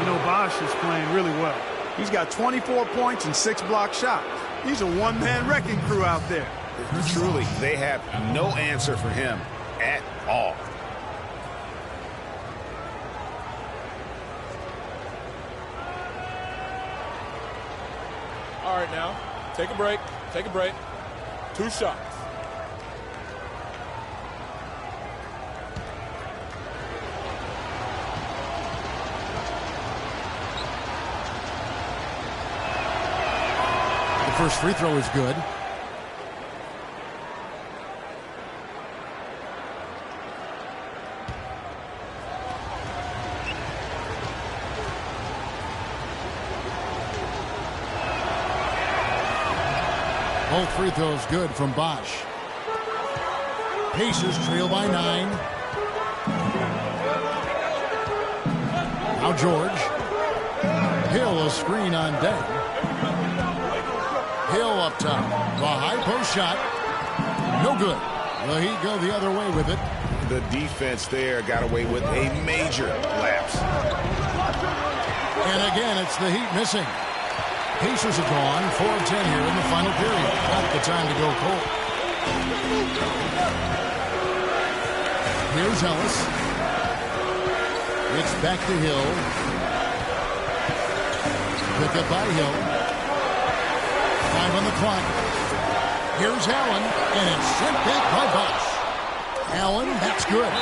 You know, Bosh is playing really well. He's got 24 points and 6 block shots. He's a one-man wrecking crew out there. Truly, they have no answer for him at all. All right, now, take a break. Take a break. 2 shots. First free throw is good. Both free throws good from Bosh. Pacers trail by 9. Now George. Hill a screen on Dang. Hill up top. The high post shot. No good. The Heat go the other way with it. The defense there got away with a major lapse. And again, it's the Heat missing. Pacers are gone. 4 of 10 here in the final period. Not the time to go cold. Here's Ellis. It's back to Hill. Pick up by Hill. 5 on the clock. Here's Allen, and it's sent back by Bosh. Allen, that's good.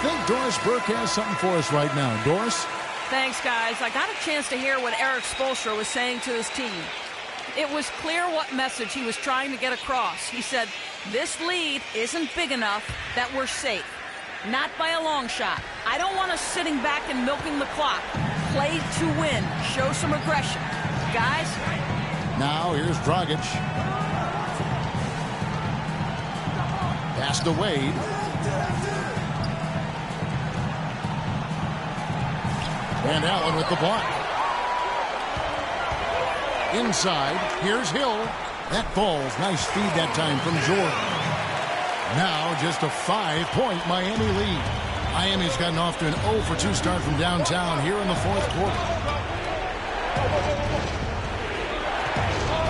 think Doris Burke has something for us right now. Doris? Thanks, guys. I got a chance to hear what Erik Spoelstra was saying to his team. It was clear what message he was trying to get across. He said, this lead isn't big enough that we're safe. Not by a long shot. I don't want us sitting back and milking the clock. Play to win. Show some aggression. Guys? Now here's Dragic. Pass to Wade. And Allen with the block. Inside, here's Hill. That falls. Nice feed that time from Jordan. Now just a 5-point Miami lead. Miami's gotten off to an 0-for-2 start from downtown here in the fourth quarter.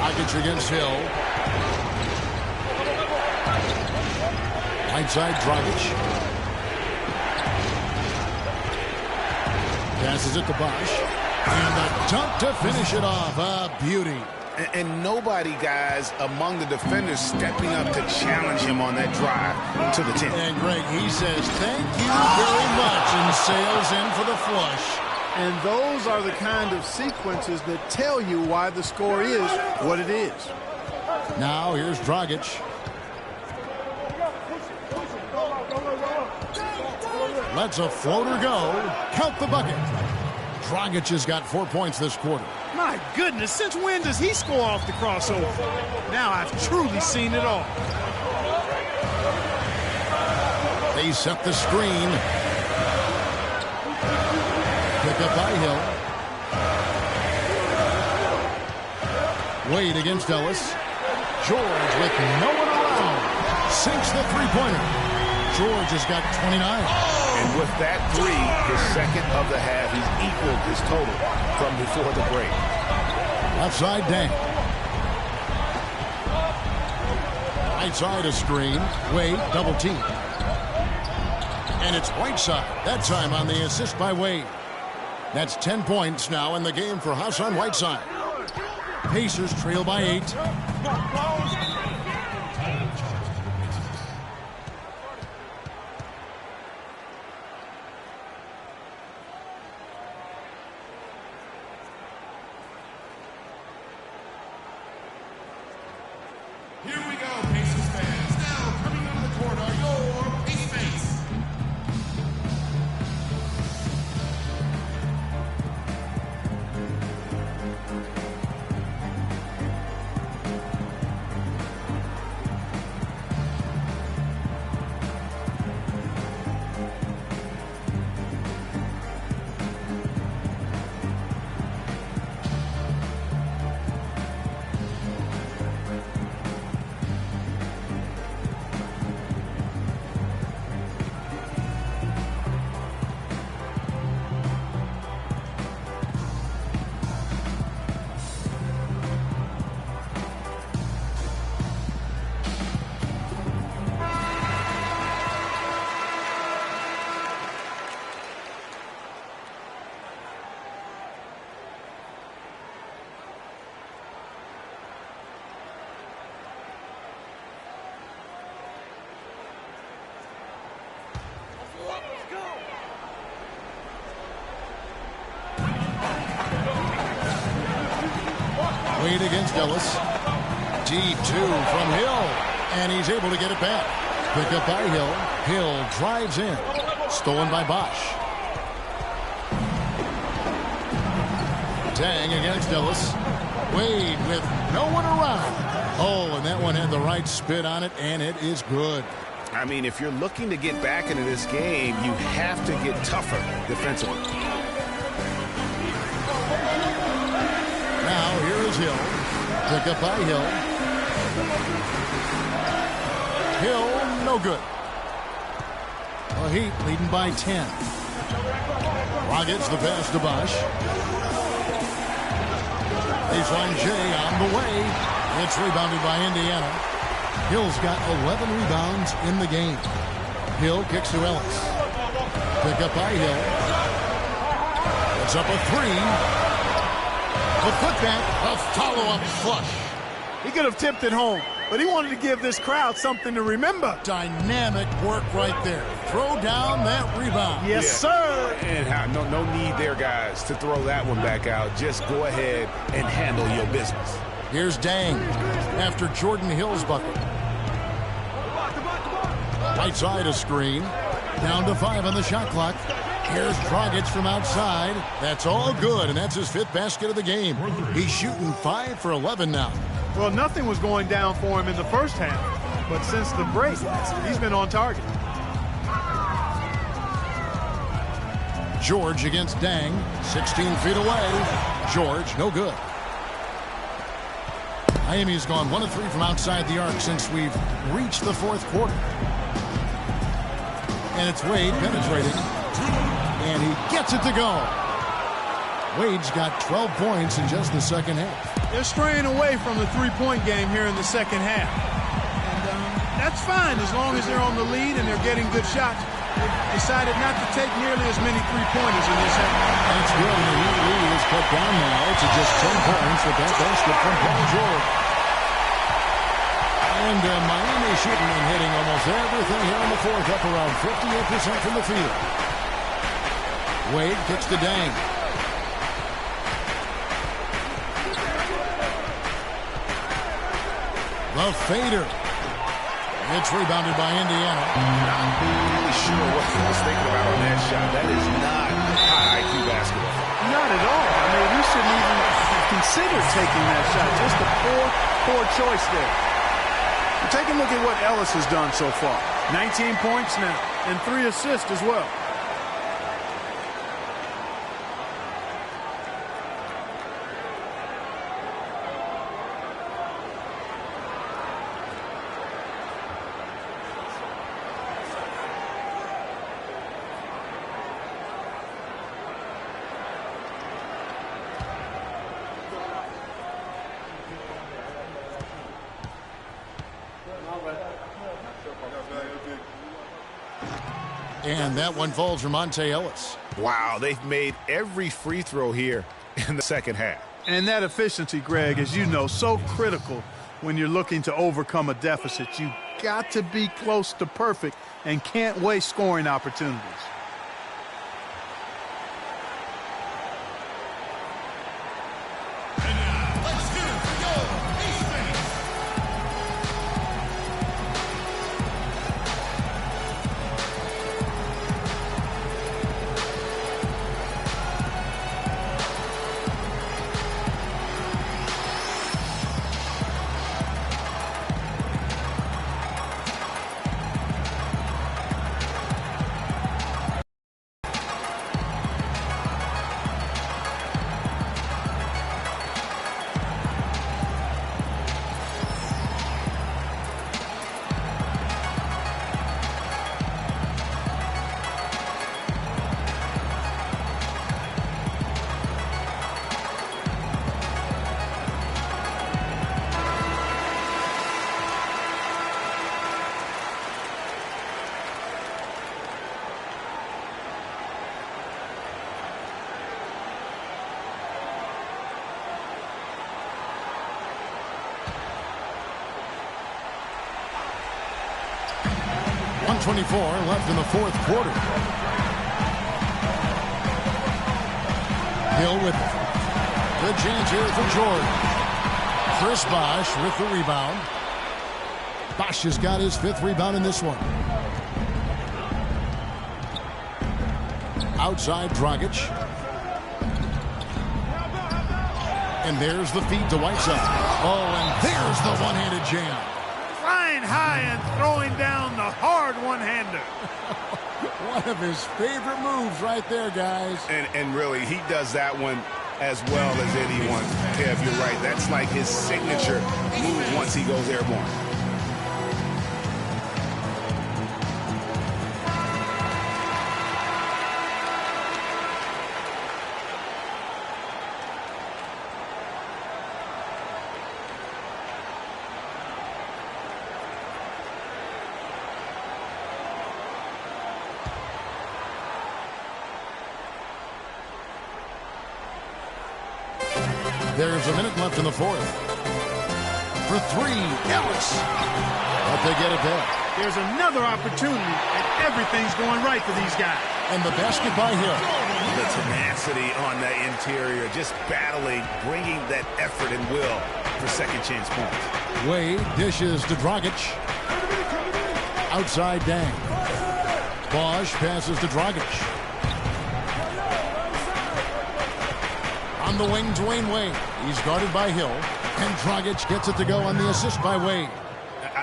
Dragic against Hill. Right side, Dragic. Passes it to Bosh. And a dunk to finish it off. A beauty. And nobody, guys, among the defenders stepping up to challenge him on that drive to the 10. And Greg, he says, thank you very much, and sails in for the flush. And those are the kind of sequences that tell you why the score is what it is. Now here's Dragic. Lets a floater go. Count the bucket. Dragic has got 4 points this quarter. My goodness, since when does he score off the crossover? Now I've truly seen it all. They set the screen. Pick up by Hill. Wade against Ellis. George with no one around. Sinks the three-pointer. George has got 29. And with that three, his second of the half, he's equaled his total from before the break. Outside Dang. Right side a screen. Wade double team. And it's Whiteside. That time on the assist by Wade. That's 10 points now in the game for Hassan Whiteside. Pacers trail by 8. Wade against Ellis. Deep two from Hill. And he's able to get it back. Pick up by Hill. Hill drives in. Stolen by Bosh. Dang against Ellis. Wade with no one around. Oh, and that one had the right spit on it, and it is good. I mean, if you're looking to get back into this game, you have to get tougher defensively. Now, here is Hill. Pick up by Hill. Hill, no good. The Heat leading by 10. Rockets the pass to Bosh. Baseline J on the way. It's rebounded by Indiana. Hill's got 11 rebounds in the game. Hill kicks to Ellis. Pick up by Hill. It's up a three. The putback, a follow-up flush. He could have tipped it home. but he wanted to give this crowd something to remember. Dynamic work right there. Throw down that rebound. Yes, sir. And no need there, guys, to throw that one back out. Just go ahead and handle your business. Here's Dang after Jordan Hill's bucket. Right side a screen. Down to 5 on the shot clock. Here's Dragic from outside. That's all good, and that's his 5th basket of the game. He's shooting 5 for 11 now. Well, nothing was going down for him in the first half, but since the break, he's been on target. George against Dang, 16 feet away. George, no good. Miami's gone 1 of 3 from outside the arc since we've reached the 4th quarter. And it's Wade penetrating. And he gets it to go. Wade's got 12 points in just the second half. They're straying away from the three-point game here in the second half. And that's fine as long as they're on the lead and they're getting good shots. They've decided not to take nearly as many three-pointers in this half. That's good, and the Heat lead is cut down now to just 10 points with that basket from Paul George. And Miami shooting and hitting almost everything here in the 4th, up around 58% from the field. Wade kicks to Dang. The fader. It's rebounded by Indiana. Not really sure what he was thinking about on that shot. That is not high IQ basketball. Not at all. I mean, we shouldn't even consider taking that shot. Just a poor choice there. Take a look at what Ellis has done so far. 19 points now and 3 assists as well. And that one falls for Monte Ellis. Wow, they've made every free throw here in the second half. And that efficiency, Greg, as you know, so critical when you're looking to overcome a deficit. You got to be close to perfect and can't waste scoring opportunities. .24 left in the 4th quarter. Hill with it. Good chance here for George. Chris Bosh with the rebound. Bosh has got his 5th rebound in this one. Outside Dragic. And there's the feed to Whiteside. Oh, and there's the one-handed jam. Flying high and throwing down the hard one-hander. One of his favorite moves right there, guys. And really, he does that one as well as anyone. Kev, you're right. That's like his signature move once he goes airborne. There's a minute left in the 4th. for three. Ellis. But they get it back. There's another opportunity, and everything's going right for these guys. And the basket by Hill. The tenacity on the interior, just battling, bringing that effort and will for second chance points. Wade dishes to Dragic. Outside Dang. Bosch passes to Dragic. On the wing, Dwayne Wade. He's guarded by Hill. And Dragic gets it to go on the assist by Wade.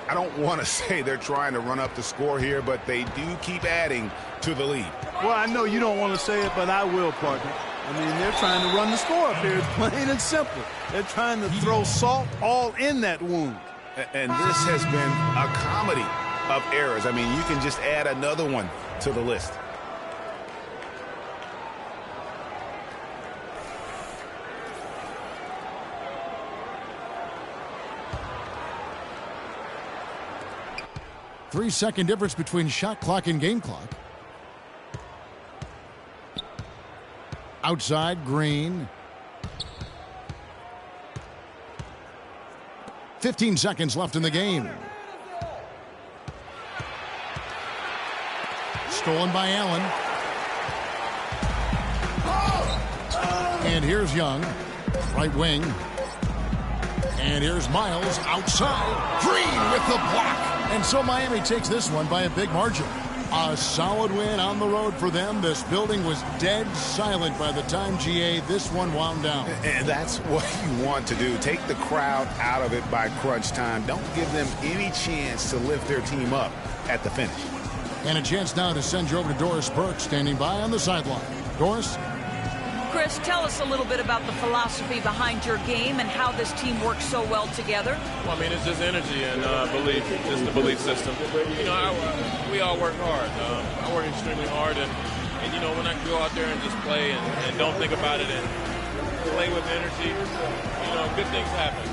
I don't want to say they're trying to run up the score here, but they do keep adding to the lead. Well, I know you don't want to say it, but I will, partner. I mean, they're trying to run the score up here. It's plain and simple. They're trying to throw salt all in that wound. And this has been a comedy of errors. I mean, you can just add another one to the list. Three-second difference between shot clock and game clock. Outside, Green. 15 seconds left in the game. Stolen by Allen. And here's Young, right wing. And here's Miles outside. Green with the block. And so Miami takes this one by a big margin. A solid win on the road for them. This building was dead silent by the time, GA, this one wound down. And that's what you want to do. Take the crowd out of it by crunch time. Don't give them any chance to lift their team up at the finish. And a chance now to send you over to Doris Burke, standing by on the sideline. Doris? Chris, tell us a little bit about the philosophy behind your game and how this team works so well together. Well, I mean, it's just energy and belief, just the belief system. You know, we all work hard. I work extremely hard, and you know, when I go out there and just play and don't think about it and play with energy, you know, good things happen.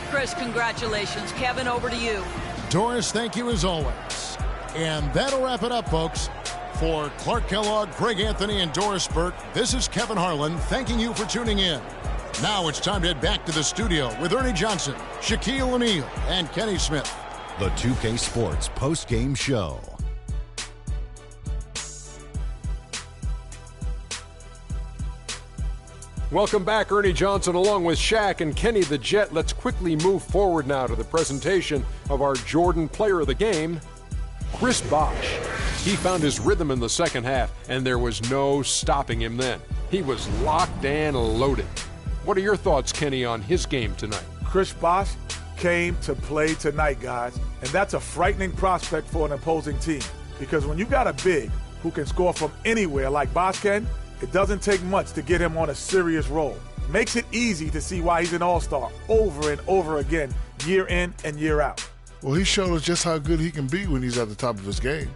Chris, congratulations. Kevin, over to you. Doris, thank you as always. And that'll wrap it up, folks. For Clark Kellogg, Greg Anthony, and Doris Burke, this is Kevin Harlan thanking you for tuning in. Now it's time to head back to the studio with Ernie Johnson, Shaquille O'Neal, and Kenny Smith. The 2K Sports post-game show. Welcome back, Ernie Johnson, along with Shaq and Kenny the Jet. Let's quickly move forward now to the presentation of our Jordan Player of the Game, Chris Bosh. He found his rhythm in the second half, and there was no stopping him then. He was locked and loaded. What are your thoughts, Kenny, on his game tonight? Chris Bosh came to play tonight, guys, and that's a frightening prospect for an opposing team, because when you got a big who can score from anywhere like Bosh can, it doesn't take much to get him on a serious roll. Makes it easy to see why he's an all-star over and over again, year in and year out. Well, he showed us just how good he can be when he's at the top of his game.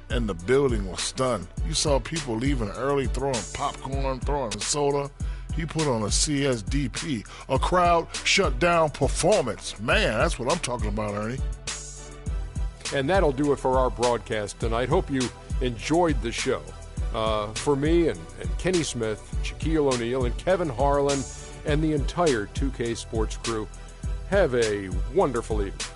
And the building was stunned. You saw people leaving early, throwing popcorn, throwing soda. He put on a CSDP, a crowd shut down performance. Man, that's what I'm talking about, Ernie. And that'll do it for our broadcast tonight. Hope you enjoyed the show. For me and Kenny Smith, Shaquille O'Neal, and Kevin Harlan, and the entire 2K Sports crew, have a wonderful evening.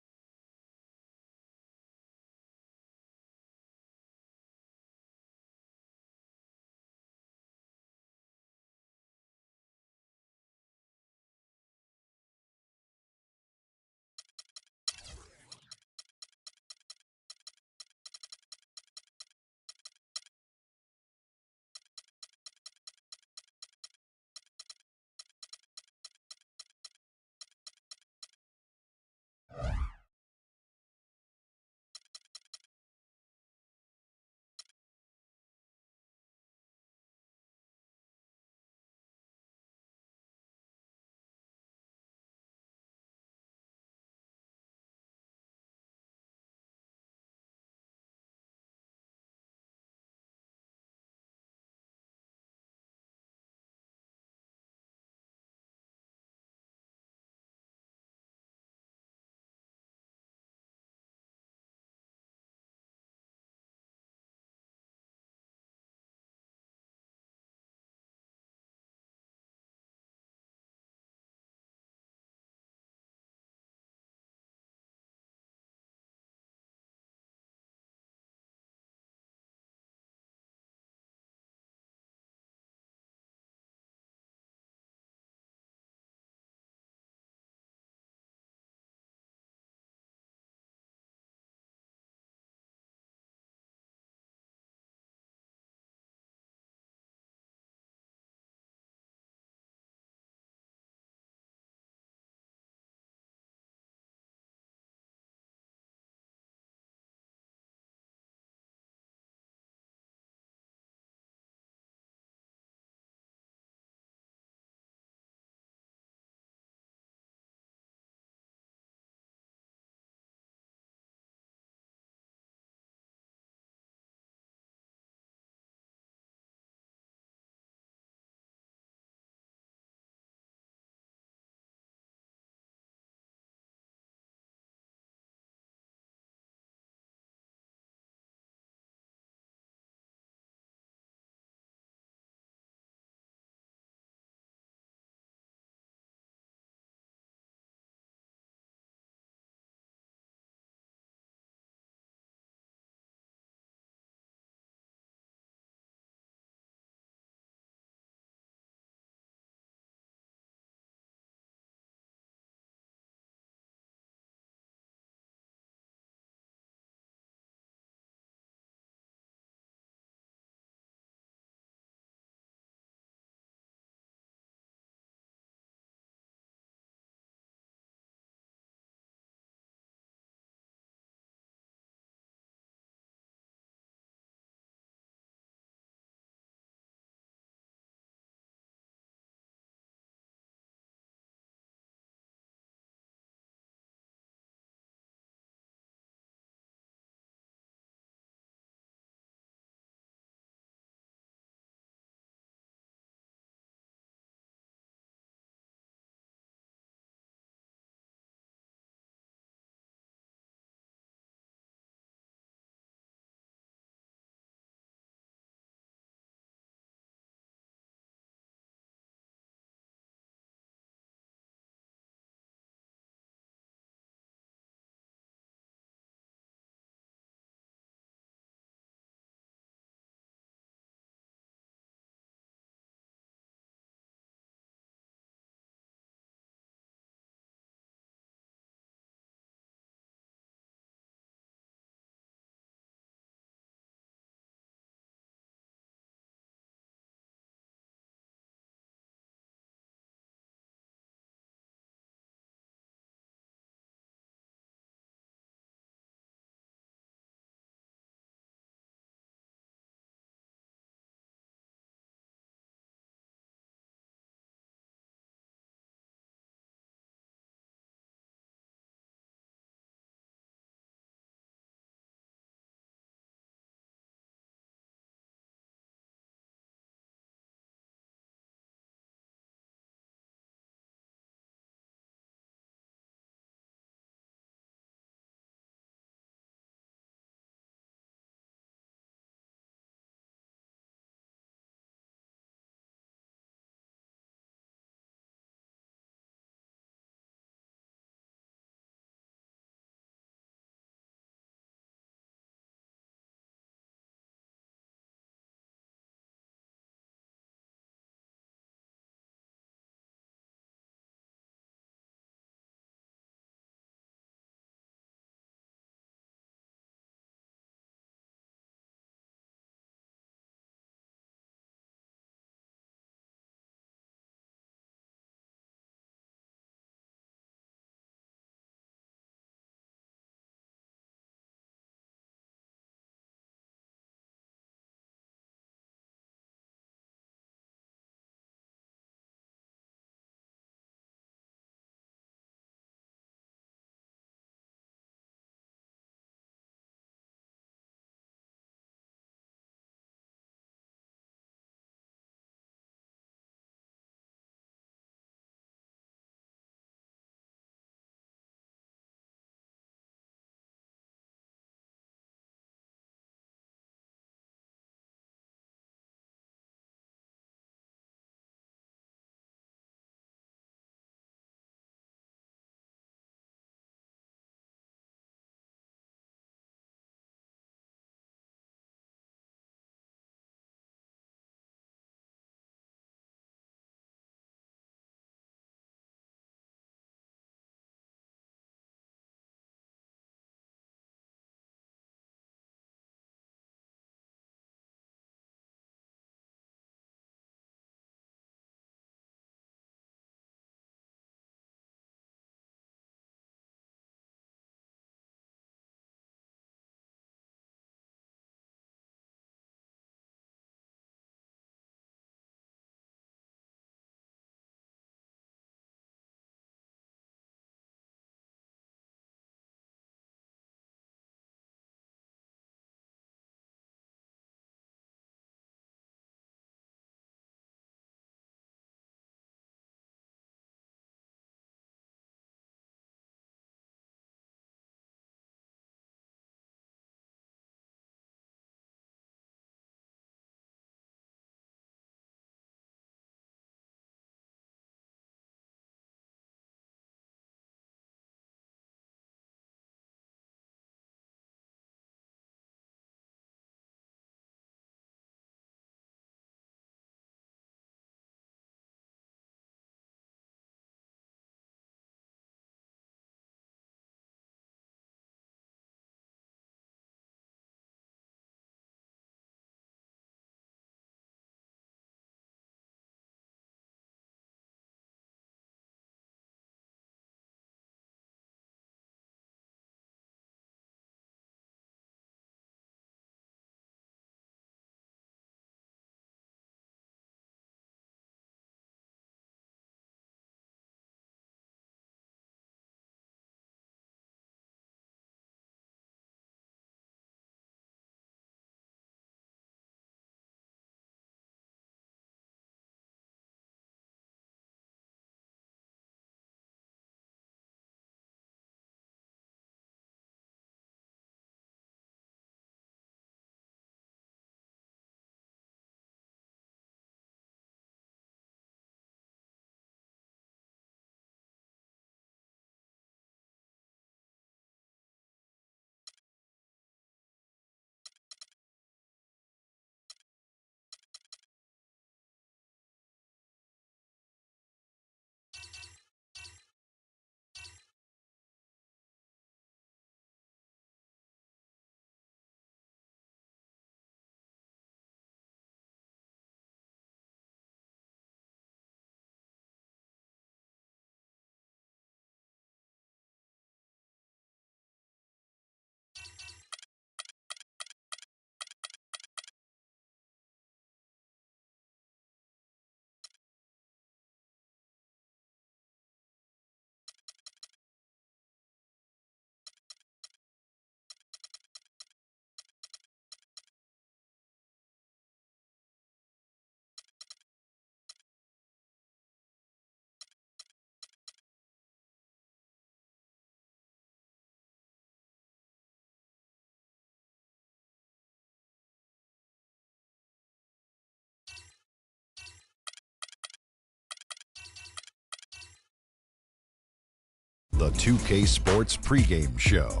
the 2K Sports pregame show.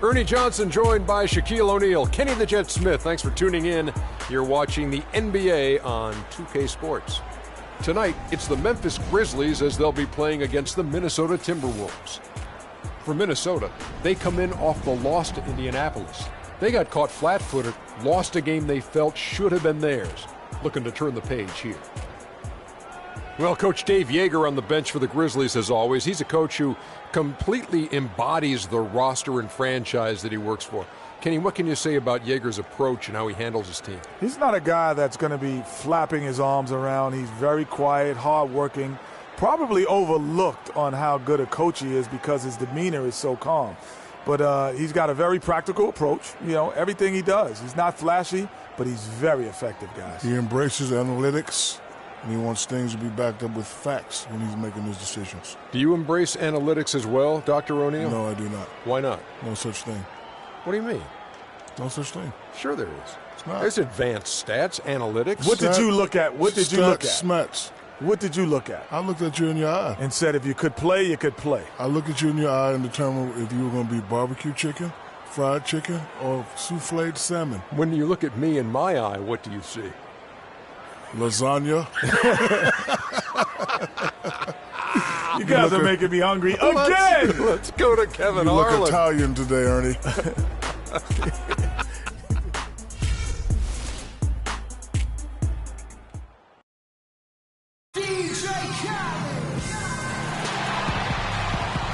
Ernie Johnson joined by Shaquille O'Neal. Kenny the Jet Smith, thanks for tuning in. You're watching the NBA on 2K Sports. Tonight, it's the Memphis Grizzlies as they'll be playing against the Minnesota Timberwolves. For Minnesota, they come in off the loss to Indianapolis. They got caught flat-footed, lost a game they felt should have been theirs. Looking to turn the page here. Well, Coach Dave Joerger on the bench for the Grizzlies, as always. He's a coach who completely embodies the roster and franchise that he works for. Kenny, what can you say about Joerger's approach and how he handles his team? He's not a guy that's going to be flapping his arms around. He's very quiet, hardworking, probably overlooked on how good a coach he is because his demeanor is so calm. But he's got a very practical approach. You know, everything he does. He's not flashy, but he's very effective, guys. He embraces analytics, and he wants things to be backed up with facts when he's making his decisions. Do you embrace analytics as well, Dr. O'Neal? No, I do not. Why not? No such thing. What do you mean? No such thing. Sure there is. It's not. There's advanced stats, analytics. What did you look at? What did you look at? Smats. What did you look at? I looked at you in your eye. And said if you could play, you could play. I looked at you in your eye and determined if you were going to be barbecue chicken, fried chicken, or souffled salmon. When you look at me in my eye, what do you see? Lasagna. You guys are making me hungry again. Let's go to Kevin Harlan. You look Harlan. Italian today, Ernie.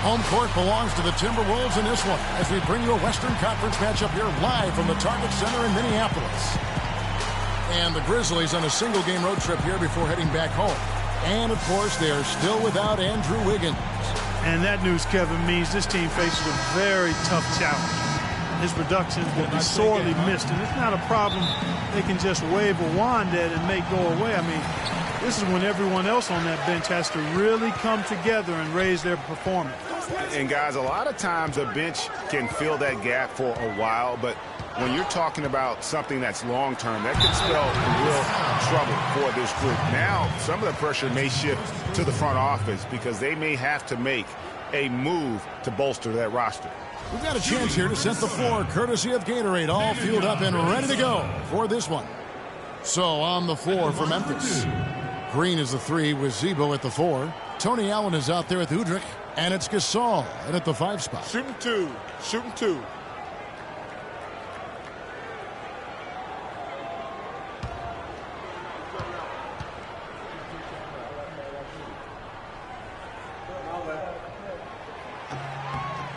Home court belongs to the Timberwolves in this one as we bring you a Western Conference matchup here live from the Target Center in Minneapolis. And the Grizzlies on a single-game road trip here before heading back home. And, of course, they are still without Andrew Wiggins. And that news, Kevin, means this team faces a very tough challenge. His production will be sorely missed, and it's not a problem they can just wave a wand at and make go away. I mean, this is when everyone else on that bench has to really come together and raise their performance. And, guys, a lot of times a bench can fill that gap for a while, but when you're talking about something that's long-term, that can spell real trouble for this group. Now, some of the pressure may shift to the front office because they may have to make a move to bolster that roster. We've got a chance here to set the floor, courtesy of Gatorade, all fueled up and ready to go for this one. So, on the floor for Memphis. Green is the 3 with Zebo at the 4. Tony Allen is out there with Udrich. And it's Gasol in at the 5 spot. Shooting 2. Shooting 2.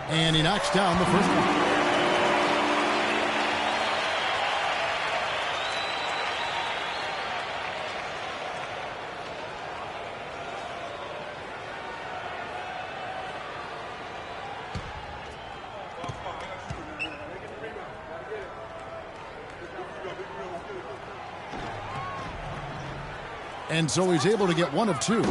And he knocks down the first one. And so he's able to get 1 of 2. You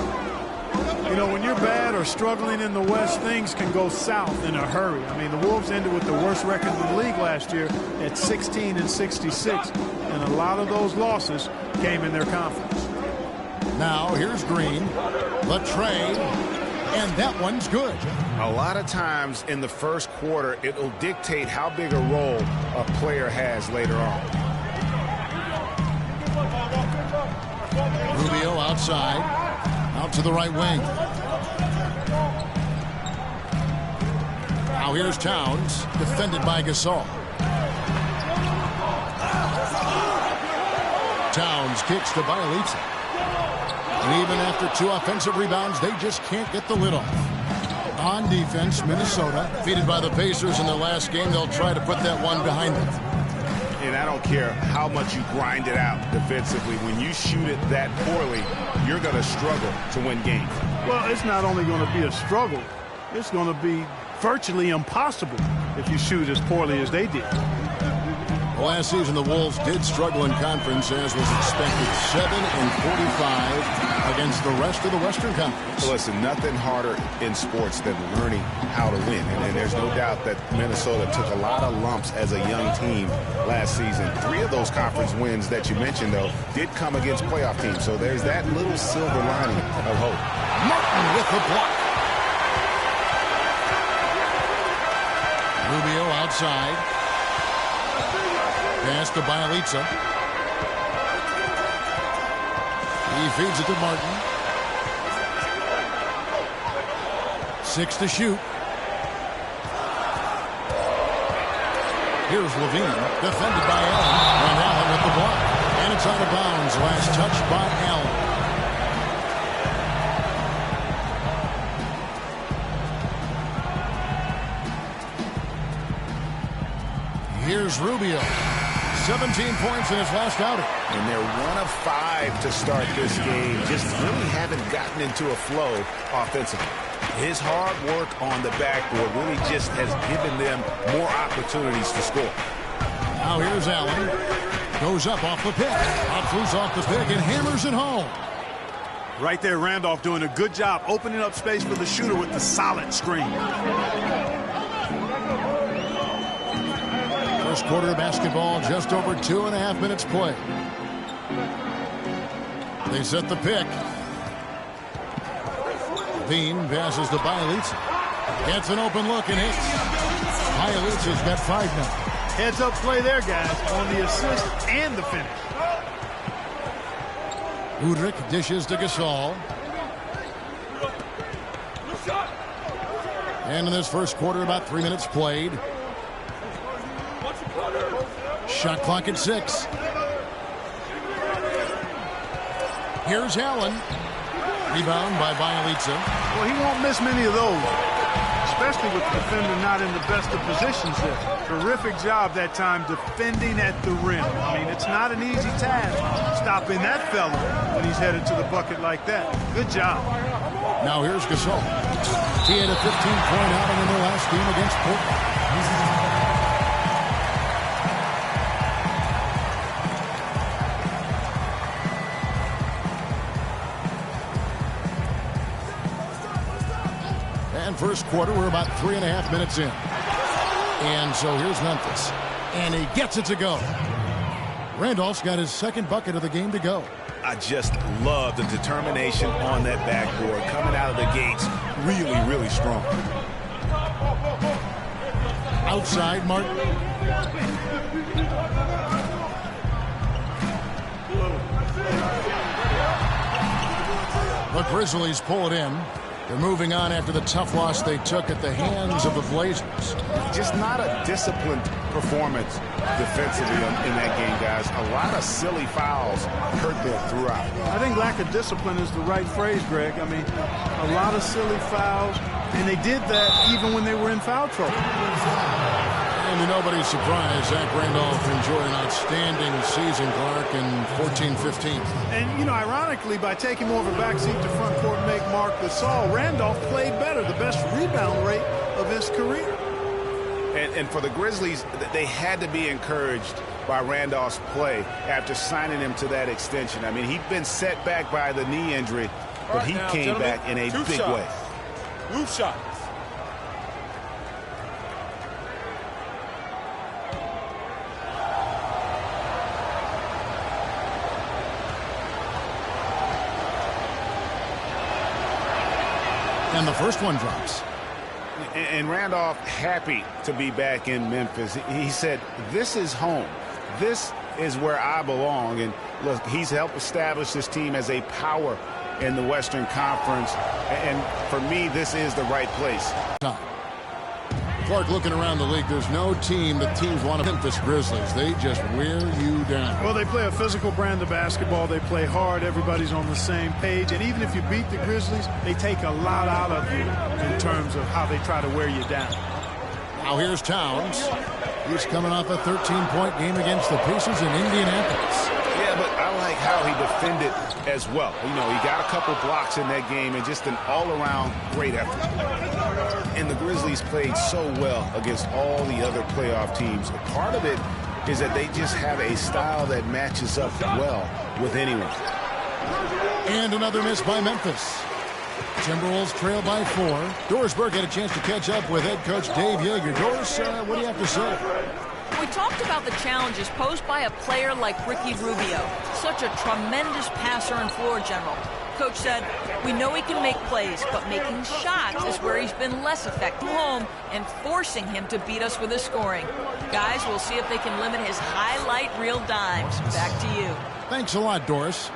know, when you're bad or struggling in the West, things can go south in a hurry. I mean, the Wolves ended with the worst record in the league last year at 16-66, and a lot of those losses came in their conference. Now here's Green, Latrey, and that one's good. A lot of times in the first quarter, it will dictate how big a role a player has later on. Rubio outside, out to the right wing. Now here's Towns, defended by Gasol. Towns kicks to Bielitsa. And even after 2 offensive rebounds, they just can't get the lid off. On defense, Minnesota, defeated by the Pacers in their last game, they'll try to put that one behind them. And I don't care how much you grind it out defensively. When you shoot it that poorly, you're going to struggle to win games. Well, it's not only going to be a struggle, it's going to be virtually impossible if you shoot as poorly as they did. Last season, the Wolves did struggle in conference, as was expected. 7-45 against the rest of the Western Conference. Well, listen, nothing harder in sports than learning how to win. And there's no doubt that Minnesota took a lot of lumps as a young team last season. 3 of those conference wins that you mentioned, though, did come against playoff teams. So there's that little silver lining of hope. Martin with the block. Rubio outside. Pass to Bialica. He feeds it to Martin. 6 to shoot. Here's Levine, defended by Allen. And Allen with the block. And it's out of bounds. Last touch by Allen. Here's Rubio. 17 points in his last outing. And they're 1 of 5 to start this game. Just really haven't gotten into a flow offensively. His hard work on the backboard really just has given them more opportunities to score. Now here's Allen. Goes up off the pick. Outflows off the pick and hammers it home. Right there, Randolph doing a good job opening up space for the shooter with the solid screen. First quarter of basketball, just over 2.5 minutes play. They set the pick. Bean passes to Bialica. Gets an open look and hits. Bialica's got 5 now. Heads up play there, guys, on the assist and the finish. Udrih dishes to Gasol. And in this first quarter, about 3 minutes played. Shot clock at 6. Here's Allen. Rebound by Bialica. Well, he won't miss many of those, especially with the defender not in the best of positions there. Terrific job that time defending at the rim. I mean, it's not an easy task stopping that fella when he's headed to the bucket like that. Good job. Now here's Gasol. He had a 15-point outing in their last game against Portland. First quarter, we're about 3.5 minutes in. And so here's Memphis. And he gets it to go. Randolph's got his second bucket of the game to go. I just love the determination on that backboard. Coming out of the gates really, really strong. Outside, Martin. The Grizzlies pull it in. They're moving on after the tough loss they took at the hands of the Blazers. Just not a disciplined performance defensively in that game, guys. A lot of silly fouls hurt them throughout. I think lack of discipline is the right phrase, Greg. I mean, a lot of silly fouls, and they did that even when they were in foul trouble. And to nobody's surprise, Zach Randolph enjoyed an outstanding season, Clark, in 14-15. And, you know, ironically, by taking more of a backseat to front court and make Marc Gasol, Randolph played better, the best rebound rate of his career. And for the Grizzlies, they had to be encouraged by Randolph's play after signing him to that extension. I mean, he'd been set back by the knee injury, but he came back in a big way. Move shots. And the first one drops. And Randolph happy to be back in Memphis. He said, this is home. This is where I belong. And look, he's helped establish this team as a power in the Western Conference. And for me, this is the right place. Clark, looking around the league, there's no team that teams want to Memphis Grizzlies. They just wear you down. Well, they play a physical brand of basketball. They play hard. Everybody's on the same page. And even if you beat the Grizzlies, they take a lot out of you in terms of how they try to wear you down. Now here's Towns. He's coming off a 13-point game against the Pacers in Indianapolis. Yeah, but I like how he defended as well. You know, he got a couple blocks in that game and just an all-around great effort. And the Grizzlies played so well against all the other playoff teams. Part of it is that they just have a style that matches up well with anyone. And another miss by Memphis. Timberwolves trail by 4. Dorsberg had a chance to catch up with head coach Dave Yeager. Dors, what do you have to say? We talked about the challenges posed by a player like Ricky Rubio, such a tremendous passer and floor general. Coach said, "We know he can make plays, but making shots is where he's been less effective at home and forcing him to beat us with his scoring. Guys, we'll see if they can limit his highlight reel dimes." Back to you. Thanks a lot, Doris.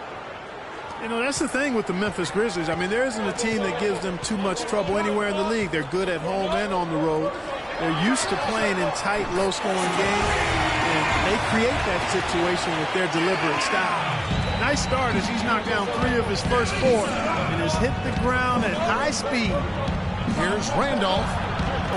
You know, that's the thing with the Memphis Grizzlies. I mean, there isn't a team that gives them too much trouble anywhere in the league. They're good at home and on the road. They're used to playing in tight, low-scoring games, and they create that situation with their deliberate style. Nice start as he's knocked down 3 of his first 4 and has hit the ground at high speed. Here's Randolph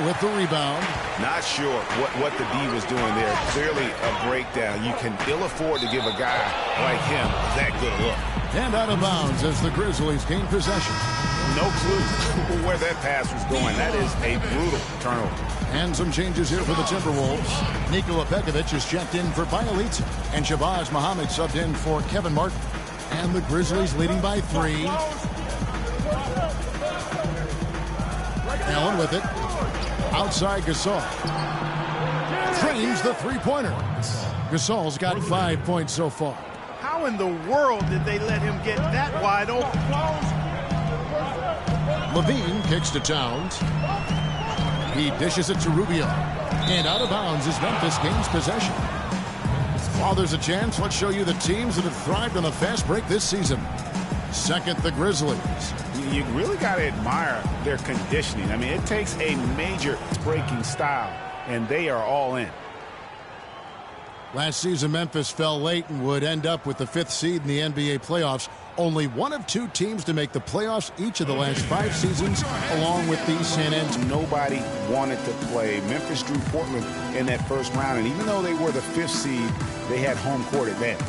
with the rebound. Not sure what the D was doing there. Clearly a breakdown. You can ill afford to give a guy like him that good a look. And out of bounds as the Grizzlies gain possession. No clue where that pass was going. That is a brutal turnover. And some changes here for the Timberwolves. Nikola Pekovic is checked in for Bialita, and Shabazz Muhammad subbed in for Kevin Martin. And the Grizzlies leading by 3. Allen with it. Outside Gasol. Drains the three-pointer. Gasol's got 5 points so far. How in the world did they let him get that wide open? Levine kicks to Towns. He dishes it to Rubio. And out of bounds as Memphis gains possession. While there's a chance, let's show you the teams that have thrived on the fast break this season. Second, the Grizzlies. You really got to admire their conditioning. I mean, it takes a major breaking style, and they are all in. Last season, Memphis fell late and would end up with the 5th seed in the NBA playoffs. Only one of 2 teams to make the playoffs each of the last 5 seasons, along with the San Antonio. Nobody wanted to play. Memphis drew Portland in that first round, and even though they were the 5th seed, they had home court advantage.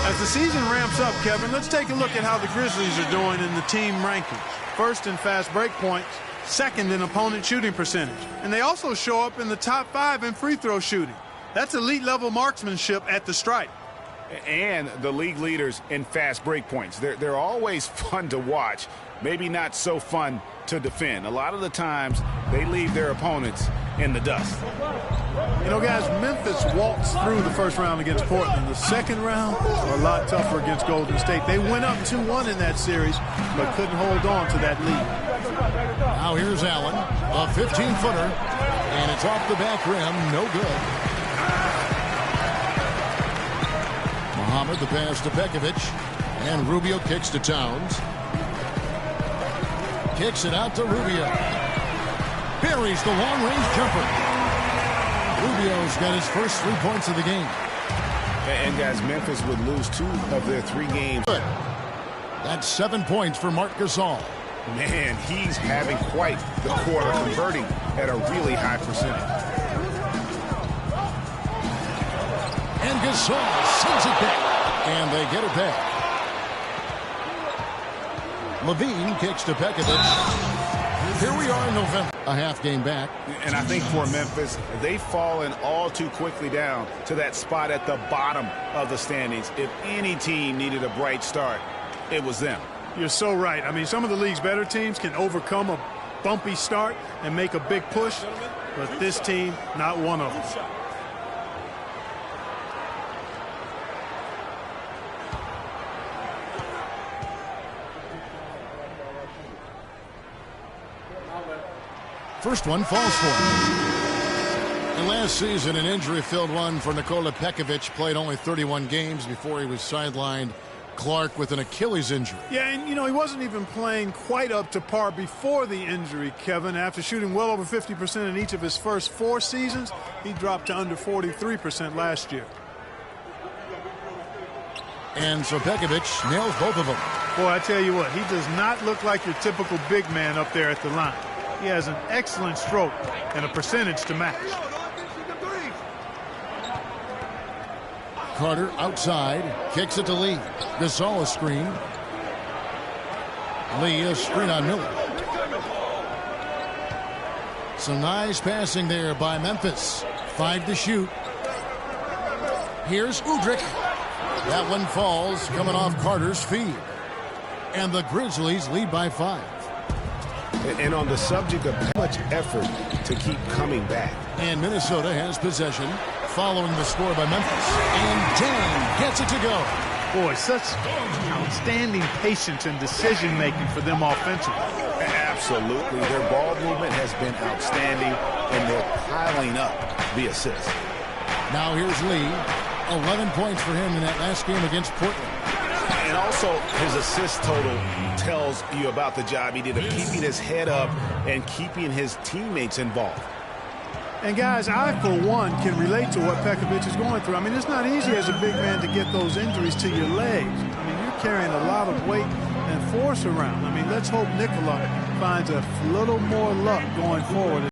As the season ramps up, Kevin, let's take a look at how the Grizzlies are doing in the team rankings. First in fast break points, second in opponent shooting percentage. And they also show up in the top 5 in free throw shooting. That's elite level marksmanship at the stripe. And the league leaders in fast break points. They're always fun to watch, maybe not so fun to defend. A lot of the times they leave their opponents in the dust. You know, guys, Memphis waltzed through the first round against Portland. The second round was a lot tougher against Golden State. They went up 2-1 in that series, but couldn't hold on to that lead. Now here's Allen, a 15-footer, and it's off the back rim, no good. Muhammad, the pass to Pekovic, and Rubio kicks to Towns. Kicks it out to Rubio. Buries the long-range jumper. Rubio's got his first 3 points of the game. And guys, Memphis would lose 2 of their 3 games. That's 7 points for Marc Gasol. Man, he's having quite the quarter, converting at a really high percentage. And Gasol sends it back. And they get it back. Levine kicks to Pekovic. Here we are in November. A half game back. And I think for Memphis, they've fallen all too quickly down to that spot at the bottom of the standings. If any team needed a bright start, it was them. You're so right. I mean, some of the league's better teams can overcome a bumpy start and make a big push, but this team, not one of them. First one falls for him. And last season, an injury-filled one for Nikola Pekovic. Played only 31 games before he was sidelined. Clark with an Achilles injury. Yeah, and, you know, he wasn't even playing quite up to par before the injury, Kevin. After shooting well over 50% in each of his first 4 seasons, he dropped to under 43% last year. And so Pekovic nails both of them. Boy, I tell you what, he does not look like your typical big man up there at the line. He has an excellent stroke and a percentage to match. Carter outside. Kicks it to Lee. Gasol a screen. Lee a screen on Miller. Some nice passing there by Memphis. 5 to shoot. Here's Udrih. That one falls coming off Carter's feet. And the Grizzlies lead by 5. And on the subject of how much effort to keep coming back. And Minnesota has possession following the score by Memphis. And Dan gets it to go. Boy, such outstanding patience and decision-making for them offensively. Absolutely. Their ball movement has been outstanding, and they're piling up the assists. Now here's Lee. 11 points for him in that last game against Portland. And also, his assist total tells you about the job he did of keeping his head up and keeping his teammates involved. And guys, I, for one, can relate to what Pekovic is going through. I mean, it's not easy as a big man to get those injuries to your legs. I mean, you're carrying a lot of weight and force around. I mean, let's hope Nikola finds a little more luck going forward.